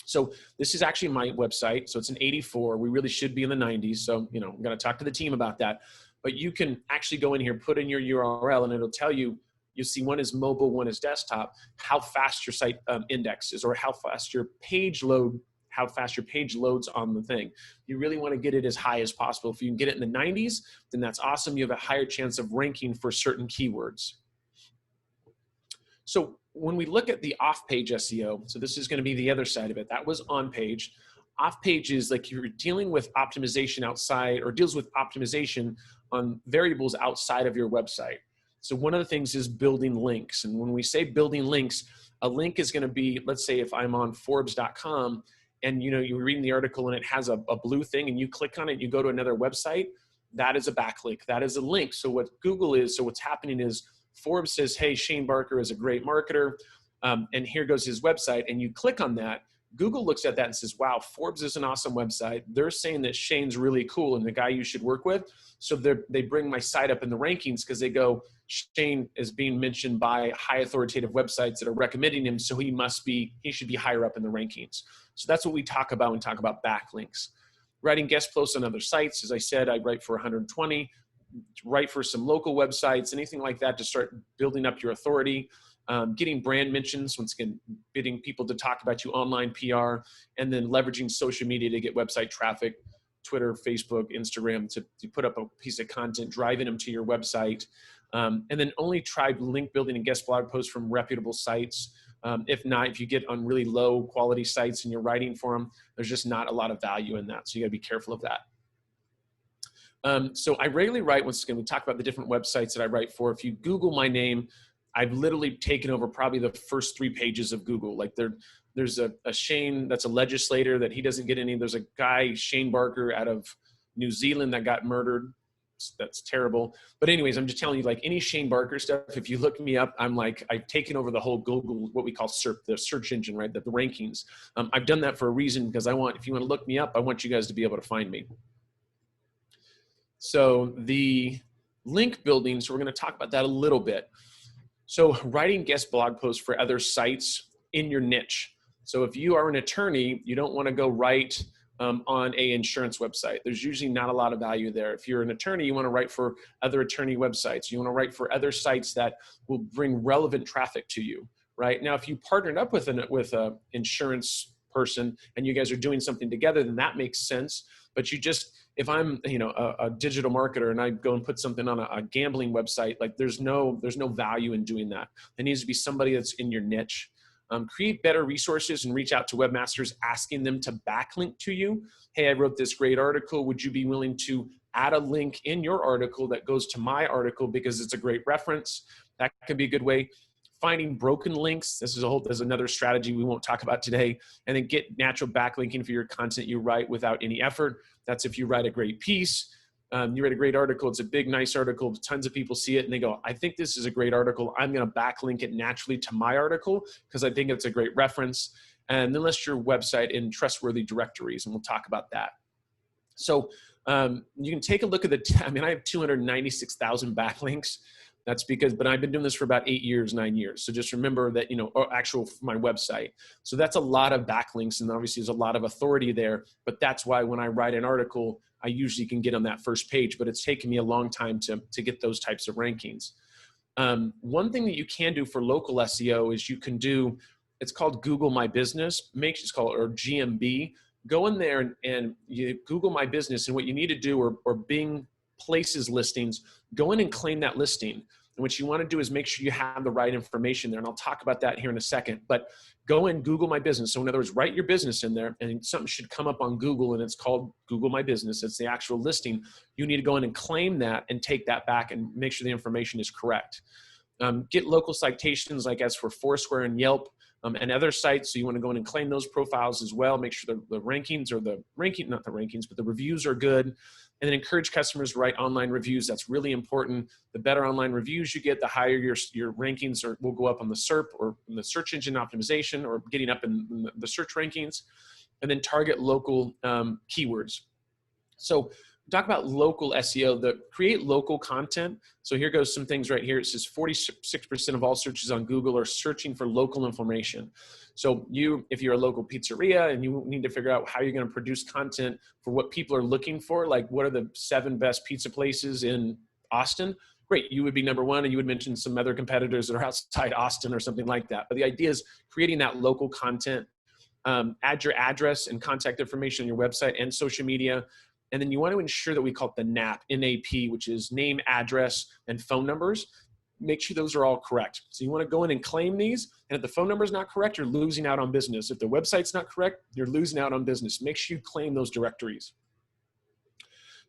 So this is actually my website. So it's an 84. We really should be in the 90s. So, I'm going to talk to the team about that. But you can actually go in here, put in your URL, and it'll tell you, you'll see one is mobile, one is desktop, how fast your site indexes, or how fast your page loads on the thing. You really want to get it as high as possible. If you can get it in the 90s, then that's awesome. You have a higher chance of ranking for certain keywords. So when we look at the off-page SEO, so this is going to be the other side of it. That was on-page. Off-page is like you're dealing with optimization outside, or deals with optimization on variables outside of your website. So one of the things is building links. And when we say building links, a link is going to be, let's say if I'm on Forbes.com, and you're reading the article and it has a blue thing, and you click on it, you go to another website, that is a backlink. That is a link. So what Google is, so what's happening is Forbes says, hey, Shane Barker is a great marketer, and here goes his website, and you click on that. Google looks at that and says, wow, Forbes is an awesome website. They're saying that Shane's really cool and the guy you should work with. So they bring my site up in the rankings, because they go, Shane is being mentioned by high authoritative websites that are recommending him, so he should be higher up in the rankings. So that's what we talk about when we talk about backlinks. Writing guest posts on other sites. As I said, I write for 120, write for some local websites, anything like that to start building up your authority. Getting brand mentions, once again, getting people to talk about you, online PR, and then leveraging social media to get website traffic, Twitter, Facebook, Instagram, to put up a piece of content, driving them to your website. And then only try link building and guest blog posts from reputable sites. If not, if you get on really low quality sites and you're writing for them, there's just not a lot of value in that. So you gotta be careful of that. So I regularly write, once again, we talk about the different websites that I write for. If you Google my name, I've literally taken over probably the first 3 pages of Google. Like there's a Shane that's a legislator that he doesn't get any. There's a guy, Shane Barker, out of New Zealand that got murdered. That's terrible. But anyways, I'm just telling you, like any Shane Barker stuff, if you look me up, I've taken over the whole Google, what we call the search engine, right? The rankings. I've done that for a reason, because if you want to look me up, I want you guys to be able to find me. So the link building, so we're going to talk about that a little bit. So writing guest blog posts for other sites in your niche. So if you are an attorney, you don't want to go write on a insurance website. There's usually not a lot of value there. If you're an attorney, you want to write for other attorney websites. You want to write for other sites that will bring relevant traffic to you, right? Now, if you partnered up with an insurance person and you guys are doing something together, then that makes sense. But if I'm a digital marketer and I go and put something on a gambling website, like there's no value in doing that. There needs to be somebody that's in your niche. Create better resources and reach out to webmasters, asking them to backlink to you. Hey, I wrote this great article. Would you be willing to add a link in your article that goes to my article because it's a great reference? That could be a good way. Finding broken links. There's another strategy we won't talk about today. And then get natural backlinking for your content you write without any effort. That's if you write a great piece. You write a great article, it's a big, nice article, tons of people see it and they go, I think this is a great article. I'm going to backlink it naturally to my article because I think it's a great reference. And then list your website in trustworthy directories, and we'll talk about that. So you can take a look at I have 296,000 backlinks. That's but I've been doing this for about 8 years, 9 years. So just remember that, my website. So that's a lot of backlinks, and obviously there's a lot of authority there, but that's why when I write an article, I usually can get on that first page, but it's taken me a long time to get those types of rankings. One thing that you can do for local SEO is you can do it's called Google My Business. It's called, or GMB. Go in there and you Google My Business, and what you need to do, or Bing Places listings, go in and claim that listing. And what you want to do is make sure you have the right information there. And I'll talk about that here in a second, but go and Google My Business. So in other words, write your business in there, and something should come up on Google, and it's called Google My Business. It's the actual listing. You need to go in and claim that and take that back and make sure the information is correct. Get local citations like as for Foursquare and Yelp, and other sites. So you want to go in and claim those profiles as well. Make sure the rankings, or not the rankings, but the reviews are good. And then encourage customers to write online reviews. That's really important. The better online reviews you get, the higher your rankings will go up on the SERP, or in the search engine optimization, or getting up in the search rankings. And then target local keywords. So talk about local SEO, create local content. So here goes some things right here. It says 46% of all searches on Google are searching for local information. So if you're a local pizzeria and you need to figure out how you're going to produce content for what people are looking for, like what are the 7 best pizza places in Austin, great, you would be number 1, and you would mention some other competitors that are outside Austin or something like that. But the idea is creating that local content. Add your address and contact information on your website and social media. And then you want to ensure that we call it the NAP, N-A-P, which is name, address, and phone numbers. Make sure those are all correct. So you want to go in and claim these. And if the phone number is not correct, you're losing out on business. If the website's not correct, you're losing out on business. Make sure you claim those directories.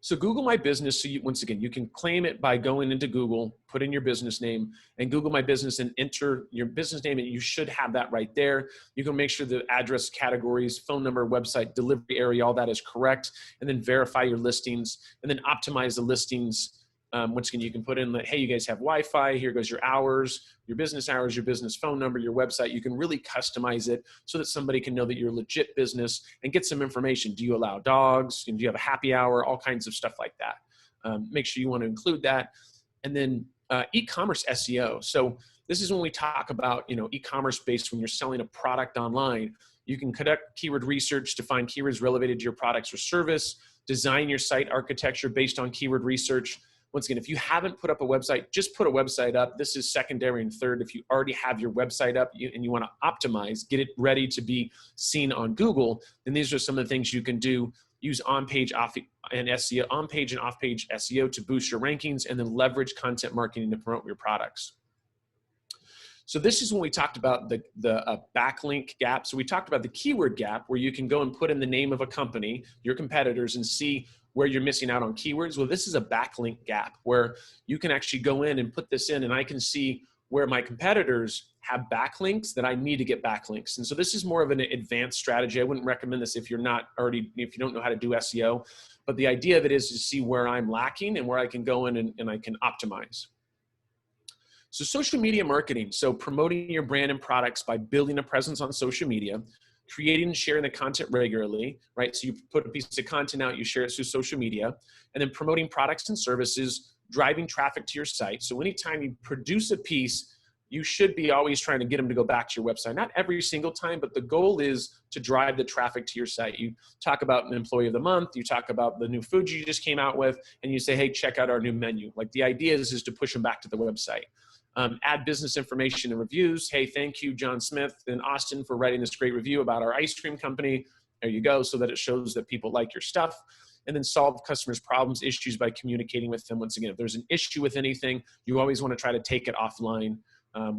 So Google My Business, so once again, you can claim it by going into Google, put in your business name, and Google My Business, and enter your business name, and you should have that right there. You can make sure the address, categories, phone number, website, delivery area, all that is correct, and then verify your listings, and then optimize the listings. Once again, you can put in that, hey, you guys have Wi-Fi, here goes your hours, your business phone number, your website. You can really customize it so that somebody can know that you're a legit business and get some information. Do you allow dogs? Do you have a happy hour? All kinds of stuff like that. Make sure you want to include that. And then e-commerce SEO. So this is when we talk about, e-commerce based when you're selling a product online. You can conduct keyword research to find keywords related to your products or service, design your site architecture based on keyword research. Once again, if you haven't put up a website, just put a website up. This is secondary and third. If you already have your website up and you want to optimize, get it ready to be seen on Google, then these are some of the things you can do. Use on-page and SEO, on-page and off-page SEO to boost your rankings, and then leverage content marketing to promote your products. So this is when we talked about the backlink gap. So we talked about the keyword gap, where you can go and put in the name of a company, your competitors, and see where you're missing out on keywords. Well, this is a backlink gap where you can actually go in and put this in, and I can see where my competitors have backlinks that I need to get backlinks. And so this is more of an advanced strategy. I wouldn't recommend this if you don't know how to do SEO, but the idea of it is to see where I'm lacking and where I can go in and I can optimize. So social media marketing. So promoting your brand and products by building a presence on social media, creating and sharing the content regularly, right? So you put a piece of content out, you share it through social media, and then promoting products and services, driving traffic to your site. So anytime you produce a piece, you should be always trying to get them to go back to your website. Not every single time, but the goal is to drive the traffic to your site. You talk about an employee of the month, you talk about the new food you just came out with, and you say, hey, check out our new menu. Like the idea is to push them back to the website. Add business information and reviews. Hey, thank you, John Smith in Austin, for writing this great review about our ice cream company. There you go, so that it shows that people like your stuff. And then solve customers' problems, issues by communicating with them. Once again, if there's an issue with anything, you always want to try to take it offline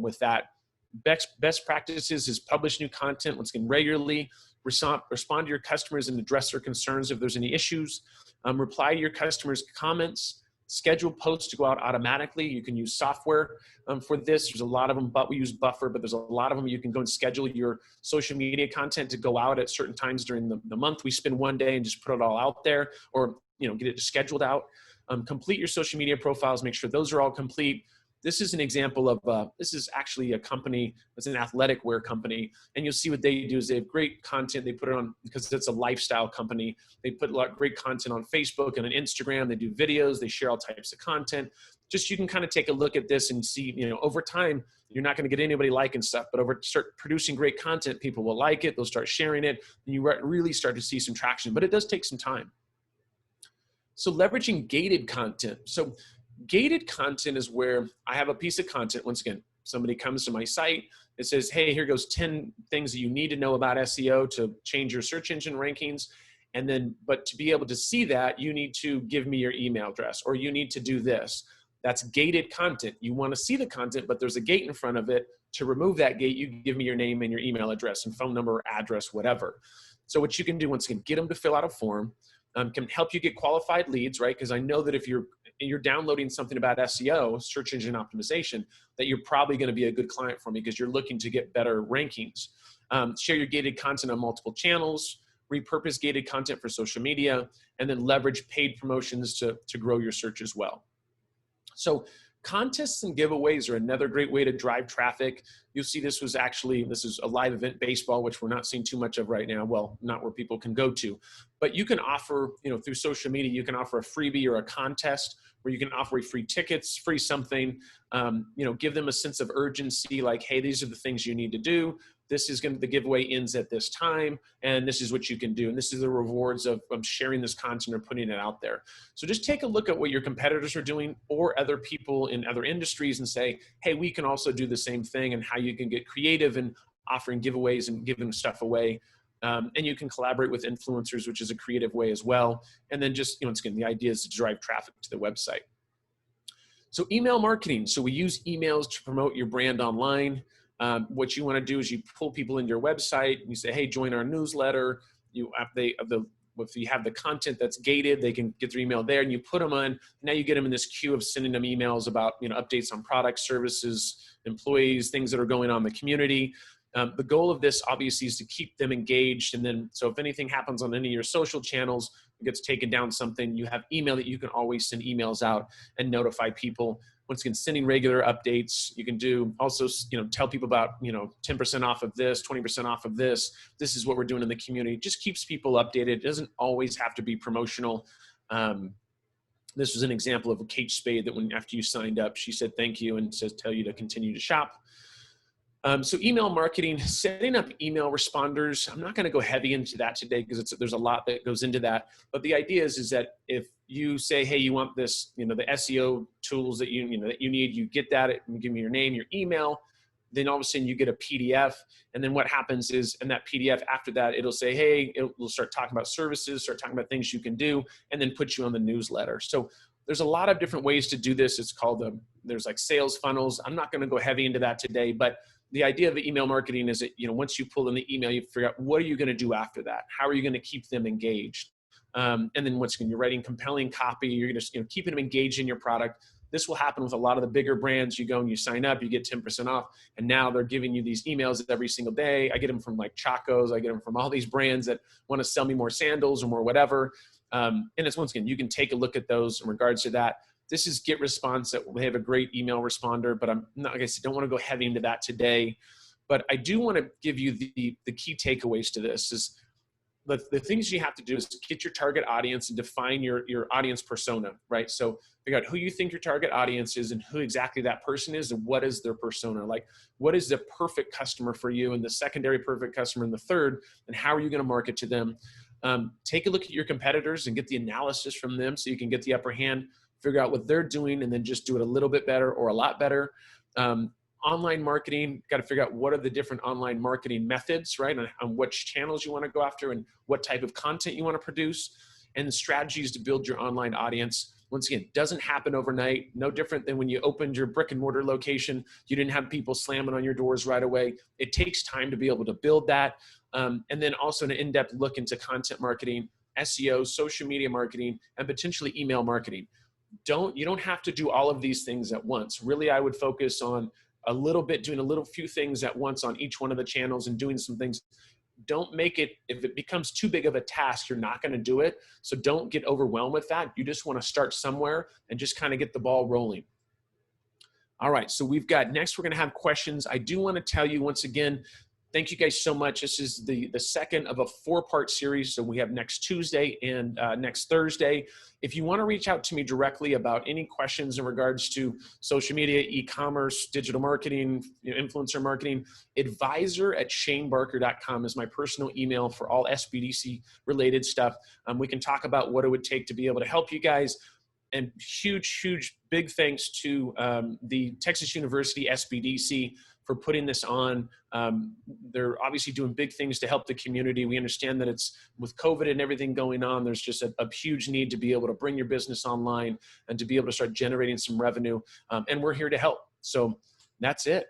with that. Best practices is publish new content, once again, regularly. Respond to your customers and address their concerns if there's any issues. Reply to your customers' comments. Schedule posts to go out automatically. You can use software for this. There's a lot of them, but we use Buffer, but there's a lot of them. You can go and schedule your social media content to go out at certain times during the month. We spend one day and just put it all out there, or get it scheduled out. Complete your social media profiles. Make sure those are all complete. This is an example of, this is actually a company, it's an athletic wear company. And you'll see what they do is they have great content. They put it on, because it's a lifestyle company. They put a lot of great content on Facebook and on Instagram. They do videos, they share all types of content. Just, you can kind of take a look at this and see, over time, you're not going to get anybody liking stuff, but start producing great content, people will like it, they'll start sharing it, and you really start to see some traction, but it does take some time. So leveraging gated content. So gated content is where I have a piece of content. Once again, somebody comes to my site, It says, hey, here goes 10 things that you need to know about SEO to change your search engine rankings. And then, but to be able to see that, you need to give me your email address, or you need to do this. That's gated content. You want to see the content, but there's a gate in front of it. To remove that gate, you give me your name and your email address and phone number, address, whatever. So what you can do, once again, get them to fill out a form, can help you get qualified leads, right? Because I know that if you're downloading something about SEO, search engine optimization, that you're probably going to be a good client for me because you're looking to get better rankings. Share your gated content on multiple channels, repurpose gated content for social media, and then leverage paid promotions to grow your search as well. So contests and giveaways are another great way to drive traffic. You'll see this is a live event baseball, which we're not seeing too much of right now. Well, not where people can go to, but you can offer, through social media, you can offer a freebie or a contest where you can offer free tickets, free something, give them a sense of urgency, like, hey, these are the things you need to do. This is the giveaway ends at this time, and this is what you can do. And this is the rewards of sharing this content or putting it out there. So just take a look at what your competitors are doing or other people in other industries and say, hey, we can also do the same thing, and how you can get creative in offering giveaways and giving stuff away. And you can collaborate with influencers, which is a creative way as well. And then just, once again, the idea is to drive traffic to the website. So email marketing. So we use emails to promote your brand online. What you want to do is you pull people into your website and you say, hey, join our newsletter. If you have the content that's gated, they can get their email there, and you put them on. Now you get them in this queue of sending them emails about, updates on products, services, employees, things that are going on in the community. The goal of this obviously is to keep them engaged. And then, so if anything happens on any of your social channels, it gets taken down something, you have email that you can always send emails out and notify people. Once again, sending regular updates. You can do also, tell people about, 10% off of this, 20% off of this. This is what we're doing in the community. It just keeps people updated. It doesn't always have to be promotional. This was an example of a Kate Spade that after you signed up, she said thank you and says tell you to continue to shop. So email marketing, setting up email responders. I'm not going to go heavy into that today because there's a lot that goes into that. But the idea is that if you say, hey, you want this, the SEO tools that you need, you get that, and give me your name, your email, then all of a sudden you get a PDF. And then what happens is in that PDF after that, it'll say, hey, we'll start talking about services, start talking about things you can do, and then put you on the newsletter. So there's a lot of different ways to do this. It's called, there's like sales funnels. I'm not going to go heavy into that today, but the idea of email marketing is that, once you pull in the email, you figure out what are you going to do after that? How are you going to keep them engaged? And then when you're writing compelling copy, you're going to keeping them engaged in your product. This will happen with a lot of the bigger brands. You go and you sign up, you get 10% off, and now they're giving you these emails every single day. I get them from like Chaco's. I get them from all these brands that want to sell me more sandals or more whatever. And it's, once again, you can take a look at those in regards to that. This is GetResponse. They have a great email responder, but I'm not, like I said, don't want to go heavy into that today. But I do want to give you the key takeaways to this. Is the things you have to do is get your target audience and define your audience persona, right? So figure out who you think your target audience is and who exactly that person is and what is their persona. Like, what is the perfect customer for you and the secondary perfect customer and the third, and how are you going to market to them? Take a look at your competitors and get the analysis from them so you can get the upper hand. Figure out what they're doing and then just do it a little bit better or a lot better. Online marketing, got to figure out what are the different online marketing methods, right? On which channels you want to go after and what type of content you want to produce, and the strategies to build your online audience. Once again, doesn't happen overnight. No different than when you opened your brick-and-mortar location. You didn't have people slamming on your doors right away. It takes time to be able to build that. And then also an in-depth look into content marketing, SEO, social media marketing, and potentially email marketing. You don't have to do all of these things at once. Really, I would focus on a little bit, doing a few things at once on each one of the channels and doing some things. Don't make it, if it becomes too big of a task, you're not going to do it. So don't get overwhelmed with that. You just want to start somewhere and just kind of get the ball rolling. All right, so next we're going to have questions. I do want to tell you once again, thank you guys so much. This is the second of a 4-part series. So we have next Tuesday and next Thursday. If you want to reach out to me directly about any questions in regards to social media, e-commerce, digital marketing, influencer marketing, advisor@shanebarker.com is my personal email for all SBDC related stuff. We can talk about what it would take to be able to help you guys. And huge, big thanks to the Texas University SBDC for putting this on. They're obviously doing big things to help the community. We understand that it's with COVID and everything going on, there's just a huge need to be able to bring your business online and to be able to start generating some revenue. And we're here to help. So that's it.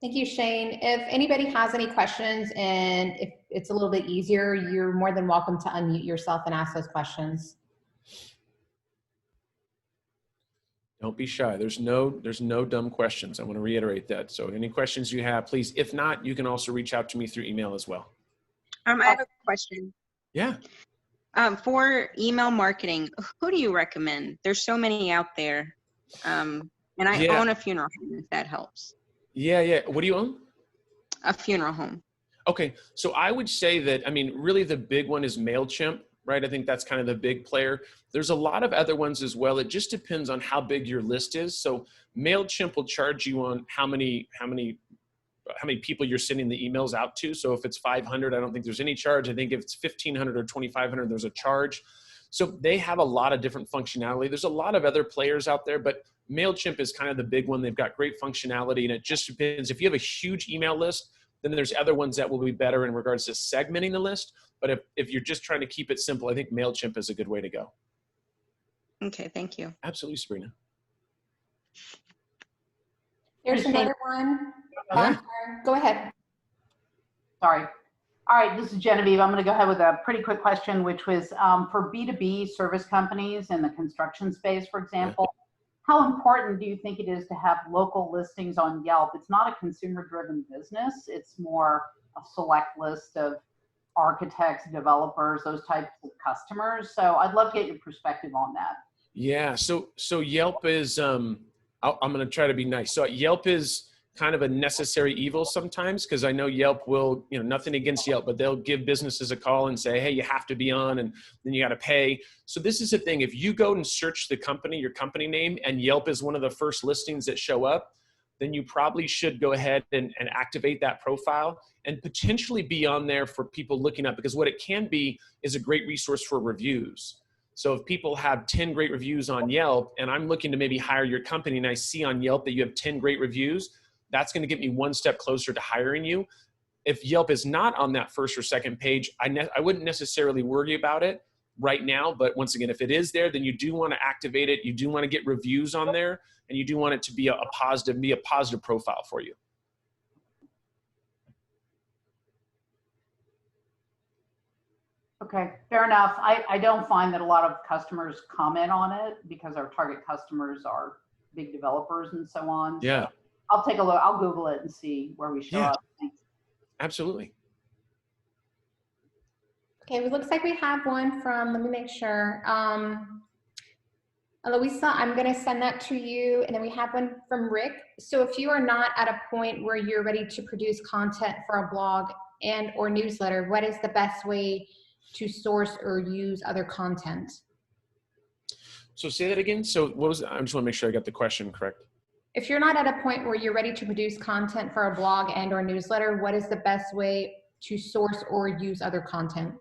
Thank you, Shane. If anybody has any questions and if it's a little bit easier, you're more than welcome to unmute yourself and ask those questions. Don't be shy. There's no dumb questions. I want to reiterate that. So any questions you have, please. If not, you can also reach out to me through email as well. I have a question. Yeah. For email marketing, who do you recommend? There's so many out there. And I own a funeral home, if that helps. Yeah. What do you own? A funeral home. Okay. So I would say that, I mean, really the big one is MailChimp, right? I think that's kind of the big player. There's a lot of other ones as well. It just depends on how big your list is. So MailChimp will charge you on how many people you're sending the emails out to. So if it's 500, I don't think there's any charge. I think if it's 1,500 or 2,500, there's a charge. So they have a lot of different functionality. There's a lot of other players out there, but MailChimp is kind of the big one. They've got great functionality, and it just depends. If you have a huge email list, then there's other ones that will be better in regards to segmenting the list. But if you're just trying to keep it simple, I think MailChimp is a good way to go. Okay, thank you. Absolutely, Sabrina. There's another one. Yeah. Go ahead. Sorry. All right, this is Genevieve. I'm going to go ahead with a pretty quick question, which was for B2B service companies in the construction space, for example, how important do you think it is to have local listings on Yelp? It's not a consumer-driven business. It's more a select list of architects, developers, those types of customers. So I'd love to get your perspective on that. Yeah, so Yelp is, I'm going to try to be nice. So Yelp is kind of a necessary evil sometimes, because I know Yelp will, nothing against Yelp, but they'll give businesses a call and say, hey, you have to be on, and then you got to pay. So this is the thing. If you go and search the company, your company name, and Yelp is one of the first listings that show up, then you probably should go ahead and activate that profile and potentially be on there for people looking up, because what it can be is a great resource for reviews. So if people have 10 great reviews on Yelp and I'm looking to maybe hire your company and I see on Yelp that you have 10 great reviews, that's going to get me one step closer to hiring you. If Yelp is not on that first or second page, I wouldn't necessarily worry about it right now. But once again, if it is there, then you do want to activate it. You do want to get reviews on there, and you do want it to be a positive profile for you. Okay, fair enough. I don't find that a lot of customers comment on it because our target customers are big developers and so on. Yeah. So I'll take a look. I'll Google it and see where we show up. Thanks. Absolutely. Okay, it looks like we have one from, let me make sure. Eloisa, I'm going to send that to you. And then we have one from Rick. So if you are not at a point where you're ready to produce content for a blog and or newsletter, what is the best way to source or use other content? So say that again. So what was, I just want to make sure I got the question correct. If you're not at a point where you're ready to produce content for a blog and or newsletter, what is the best way to source or use other content?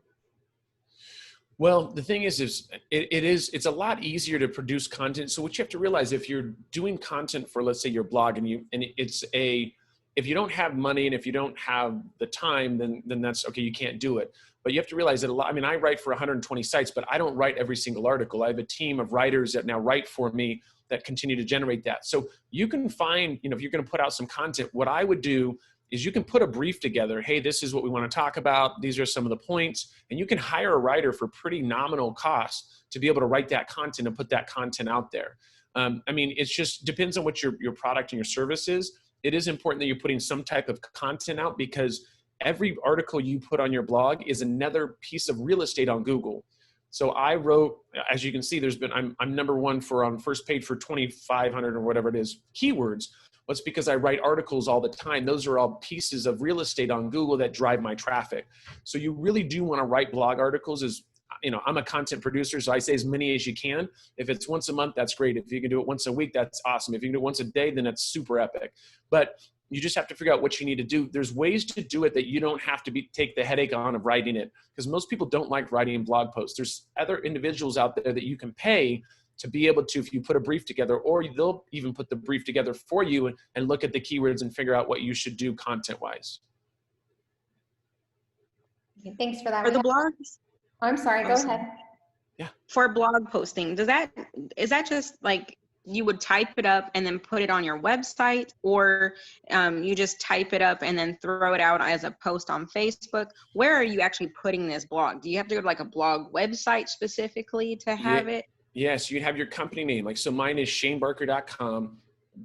Well, the thing is it's a lot easier to produce content. So what you have to realize, if you're doing content for, let's say, your blog, if you don't have money and if you don't have the time, then that's okay. You can't do it. But you have to realize that I write for 120 sites, but I don't write every single article. I have a team of writers that now write for me that continue to generate that. So you can find, if you're going to put out some content, what I would do is you can put a brief together. Hey, this is what we want to talk about. These are some of the points. And you can hire a writer for pretty nominal cost to be able to write that content and put that content out there. It just depends on what your product and your service is. It is important that you're putting some type of content out, because every article you put on your blog is another piece of real estate on Google. So I wrote, as you can see, I'm number one on first page for 2,500 or whatever it is keywords. Well, it's because I write articles all the time. Those are all pieces of real estate on Google that drive my traffic. So you really do want to write blog articles. I'm a content producer, so I say as many as you can. If it's once a month, that's great. If you can do it once a week, that's awesome. If you can do it once a day, then that's super epic. But you just have to figure out what you need to do. There's ways to do it that you don't have to take the headache on of writing it, because most people don't like writing blog posts. There's other individuals out there that you can pay to be able to, if you put a brief together, or they'll even put the brief together for you and look at the keywords and figure out what you should do content-wise. Okay, thanks for that. For the blogs? I'm sorry, go Awesome. ahead. Yeah. For blog posting, is that just like you would type it up and then put it on your website, or you just type it up and then throw it out as a post on Facebook? Where are you actually putting this blog? Do you have to go to like a blog website specifically to have it? Yes, you have your company name. Like, so mine is shanebarker.com,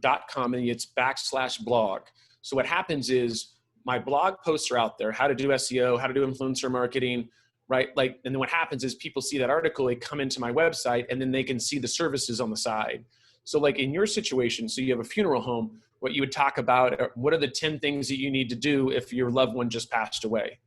and it's /blog. So what happens is my blog posts are out there, how to do SEO, how to do influencer marketing, right? Like, and then what happens is people see that article, they come into my website, and then they can see the services on the side. So like in your situation, so you have a funeral home, what you would talk about, what are the 10 things that you need to do if your loved one just passed away,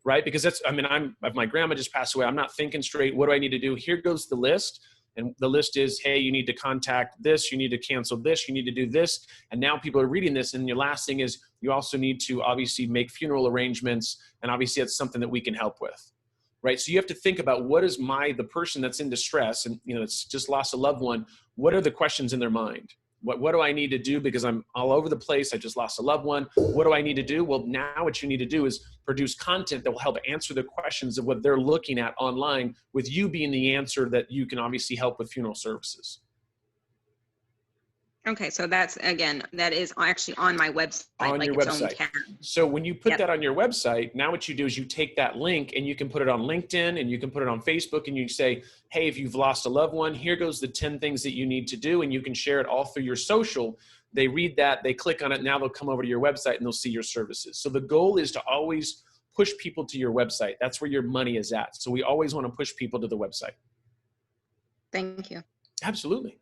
right? Because that's, I mean, if my grandma just passed away, I'm not thinking straight, what do I need to do? Here goes the list. And the list is, hey, you need to contact this, you need to cancel this, you need to do this. And now people are reading this. And your last thing is you also need to obviously make funeral arrangements. And obviously that's something that we can help with, right? So you have to think about what is the person that's in distress and, you know, it's just lost a loved one. What are the questions in their mind? What do I need to do because I'm all over the place? I just lost a loved one. What do I need to do? Well, now what you need to do is produce content that will help answer the questions of what they're looking at online, with you being the answer that you can obviously help with funeral services. Okay, so that's, again, that is actually on my website. On like your its website. Own tab. So when you put that on your website, now what you do is you take that link and you can put it on LinkedIn and you can put it on Facebook, and you say, hey, if you've lost a loved one, here goes the 10 things that you need to do. And you can share it all through your social. They read that, they click on it. Now they'll come over to your website and they'll see your services. So the goal is to always push people to your website. That's where your money is at. So we always want to push people to the website. Thank you. Absolutely.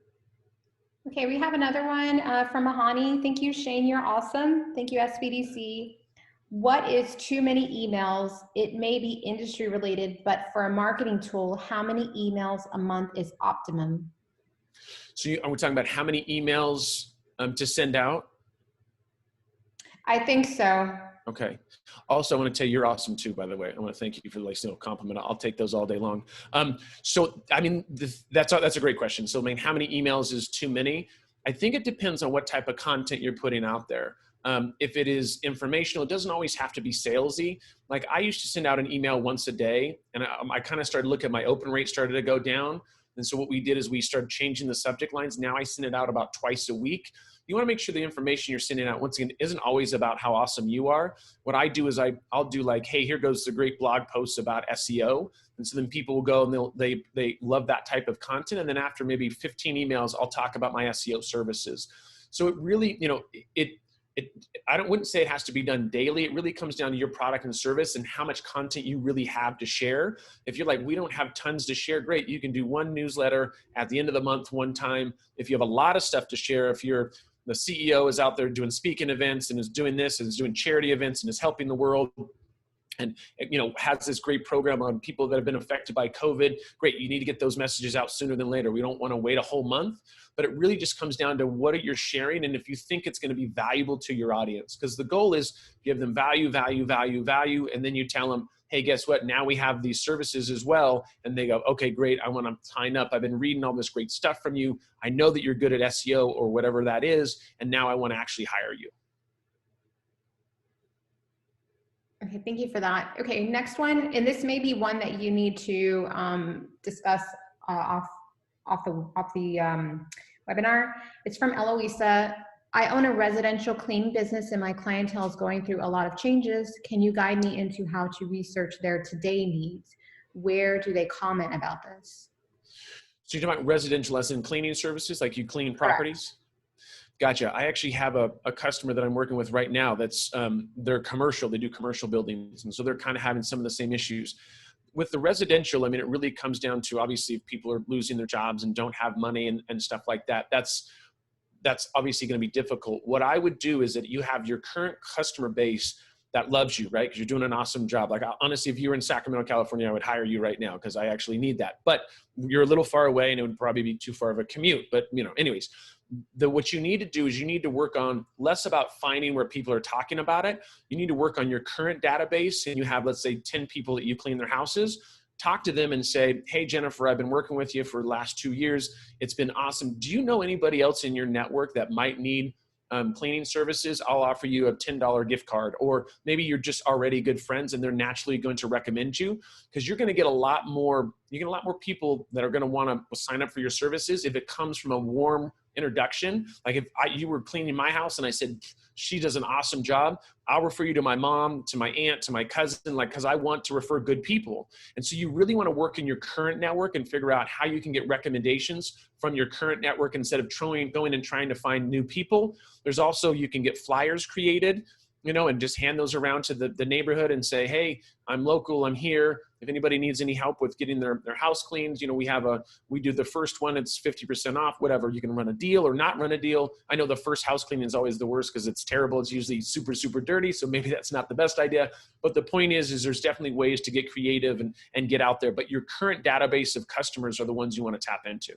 Okay, we have another one from Mahani. Thank you, Shane. You're awesome. Thank you, SBDC. What is too many emails? It may be industry related, but for a marketing tool, how many emails a month is optimum? So are we talking about how many emails to send out? I think so. Okay. Also, I want to tell you, you're awesome too, by the way. I want to thank you for the compliment. I'll take those all day long. So, I mean, that's a great question. So, I mean, how many emails is too many? I think it depends on what type of content you're putting out there. If it is informational, it doesn't always have to be salesy. Like, I used to send out an email once a day, and I kind of started looking at my open rate started to go down. And so what we did is we started changing the subject lines. Now I send it out about twice a week. You want to make sure the information you're sending out, once again, isn't always about how awesome you are. What I do is I'll do like, hey, here goes the great blog posts about SEO. And so then people will go and they love that type of content. And then after maybe 15 emails, I'll talk about my SEO services. So it really, you know, I wouldn't say it has to be done daily. It really comes down to your product and service and how much content you really have to share. If you're like, we don't have tons to share, great. You can do one newsletter at the end of the month, one time. If you have a lot of stuff to share, if you're the CEO is out there doing speaking events and is doing this and is doing charity events and is helping the world and, you know, has this great program on people that have been affected by COVID, great. You need to get those messages out sooner than later. We don't want to wait a whole month, but it really just comes down to what you're sharing and if you think it's going to be valuable to your audience. Because the goal is give them value, value, value, value, and then you tell them, hey, guess what? Now we have these services as well. And they go, okay, great. I want to sign up. I've been reading all this great stuff from you. I know that you're good at SEO or whatever that is. And now I want to actually hire you. Okay, thank you for that. Okay, next one, and this may be one that you need to discuss off the webinar. It's from Eloisa. I own a residential cleaning business and my clientele is going through a lot of changes. Can you guide me into how to research their today needs? Where do they comment about this? So you're talking about residential as in cleaning services, like you clean properties? Correct. Gotcha. I actually have a customer that I'm working with right now that's, they're commercial, they do commercial buildings. And so they're kind of having some of the same issues. With the residential, I mean, it really comes down to obviously if people are losing their jobs and don't have money and stuff like that, that's obviously going to be difficult. What I would do is that you have your current customer base that loves you, right? Because you're doing an awesome job. Like honestly, if you were in Sacramento, California, I would hire you right now because I actually need that. But you're a little far away and it would probably be too far of a commute. But you know, anyways, what you need to do is you need to work on less about finding where people are talking about it. You need to work on your current database and you have, let's say 10 people that you clean their houses. talk to them and say, hey, Jennifer, I've been working with you for the last 2 years. It's been awesome. Do you know anybody else in your network that might need cleaning services? I'll offer you a $10 gift card. Or maybe you're just already good friends and they're naturally going to recommend you, because you're going to get a lot more people that are going to want to sign up for your services if it comes from a warm introduction. Like if you were cleaning my house and I said, she does an awesome job, I'll refer you to my mom, to my aunt, to my cousin, like, because I want to refer good people. And so you really want to work in your current network and figure out how you can get recommendations from your current network instead of going and trying to find new people. There's also, you can get flyers created, and just hand those around to the neighborhood and say, hey, I'm local, I'm here. If anybody needs any help with getting their house cleaned, we do the first one, it's 50% off, whatever. You can run a deal or not run a deal. I know the first house cleaning is always the worst because it's terrible. It's usually super, super dirty. So maybe that's not the best idea. But the point is there's definitely ways to get creative and get out there. But your current database of customers are the ones you want to tap into.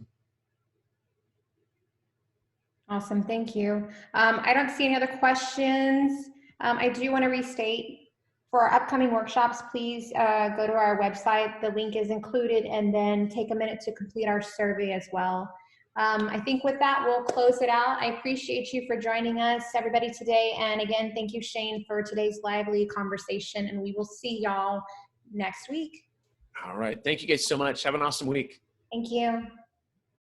Awesome, thank you. I don't see any other questions. I do want to restate, for our upcoming workshops, please go to our website. The link is included, and then take a minute to complete our survey as well. I think with that, we'll close it out. I appreciate you for joining us, everybody, today. And again, thank you, Shane, for today's lively conversation, and we will see y'all next week. All right. Thank you guys so much. Have an awesome week. Thank you.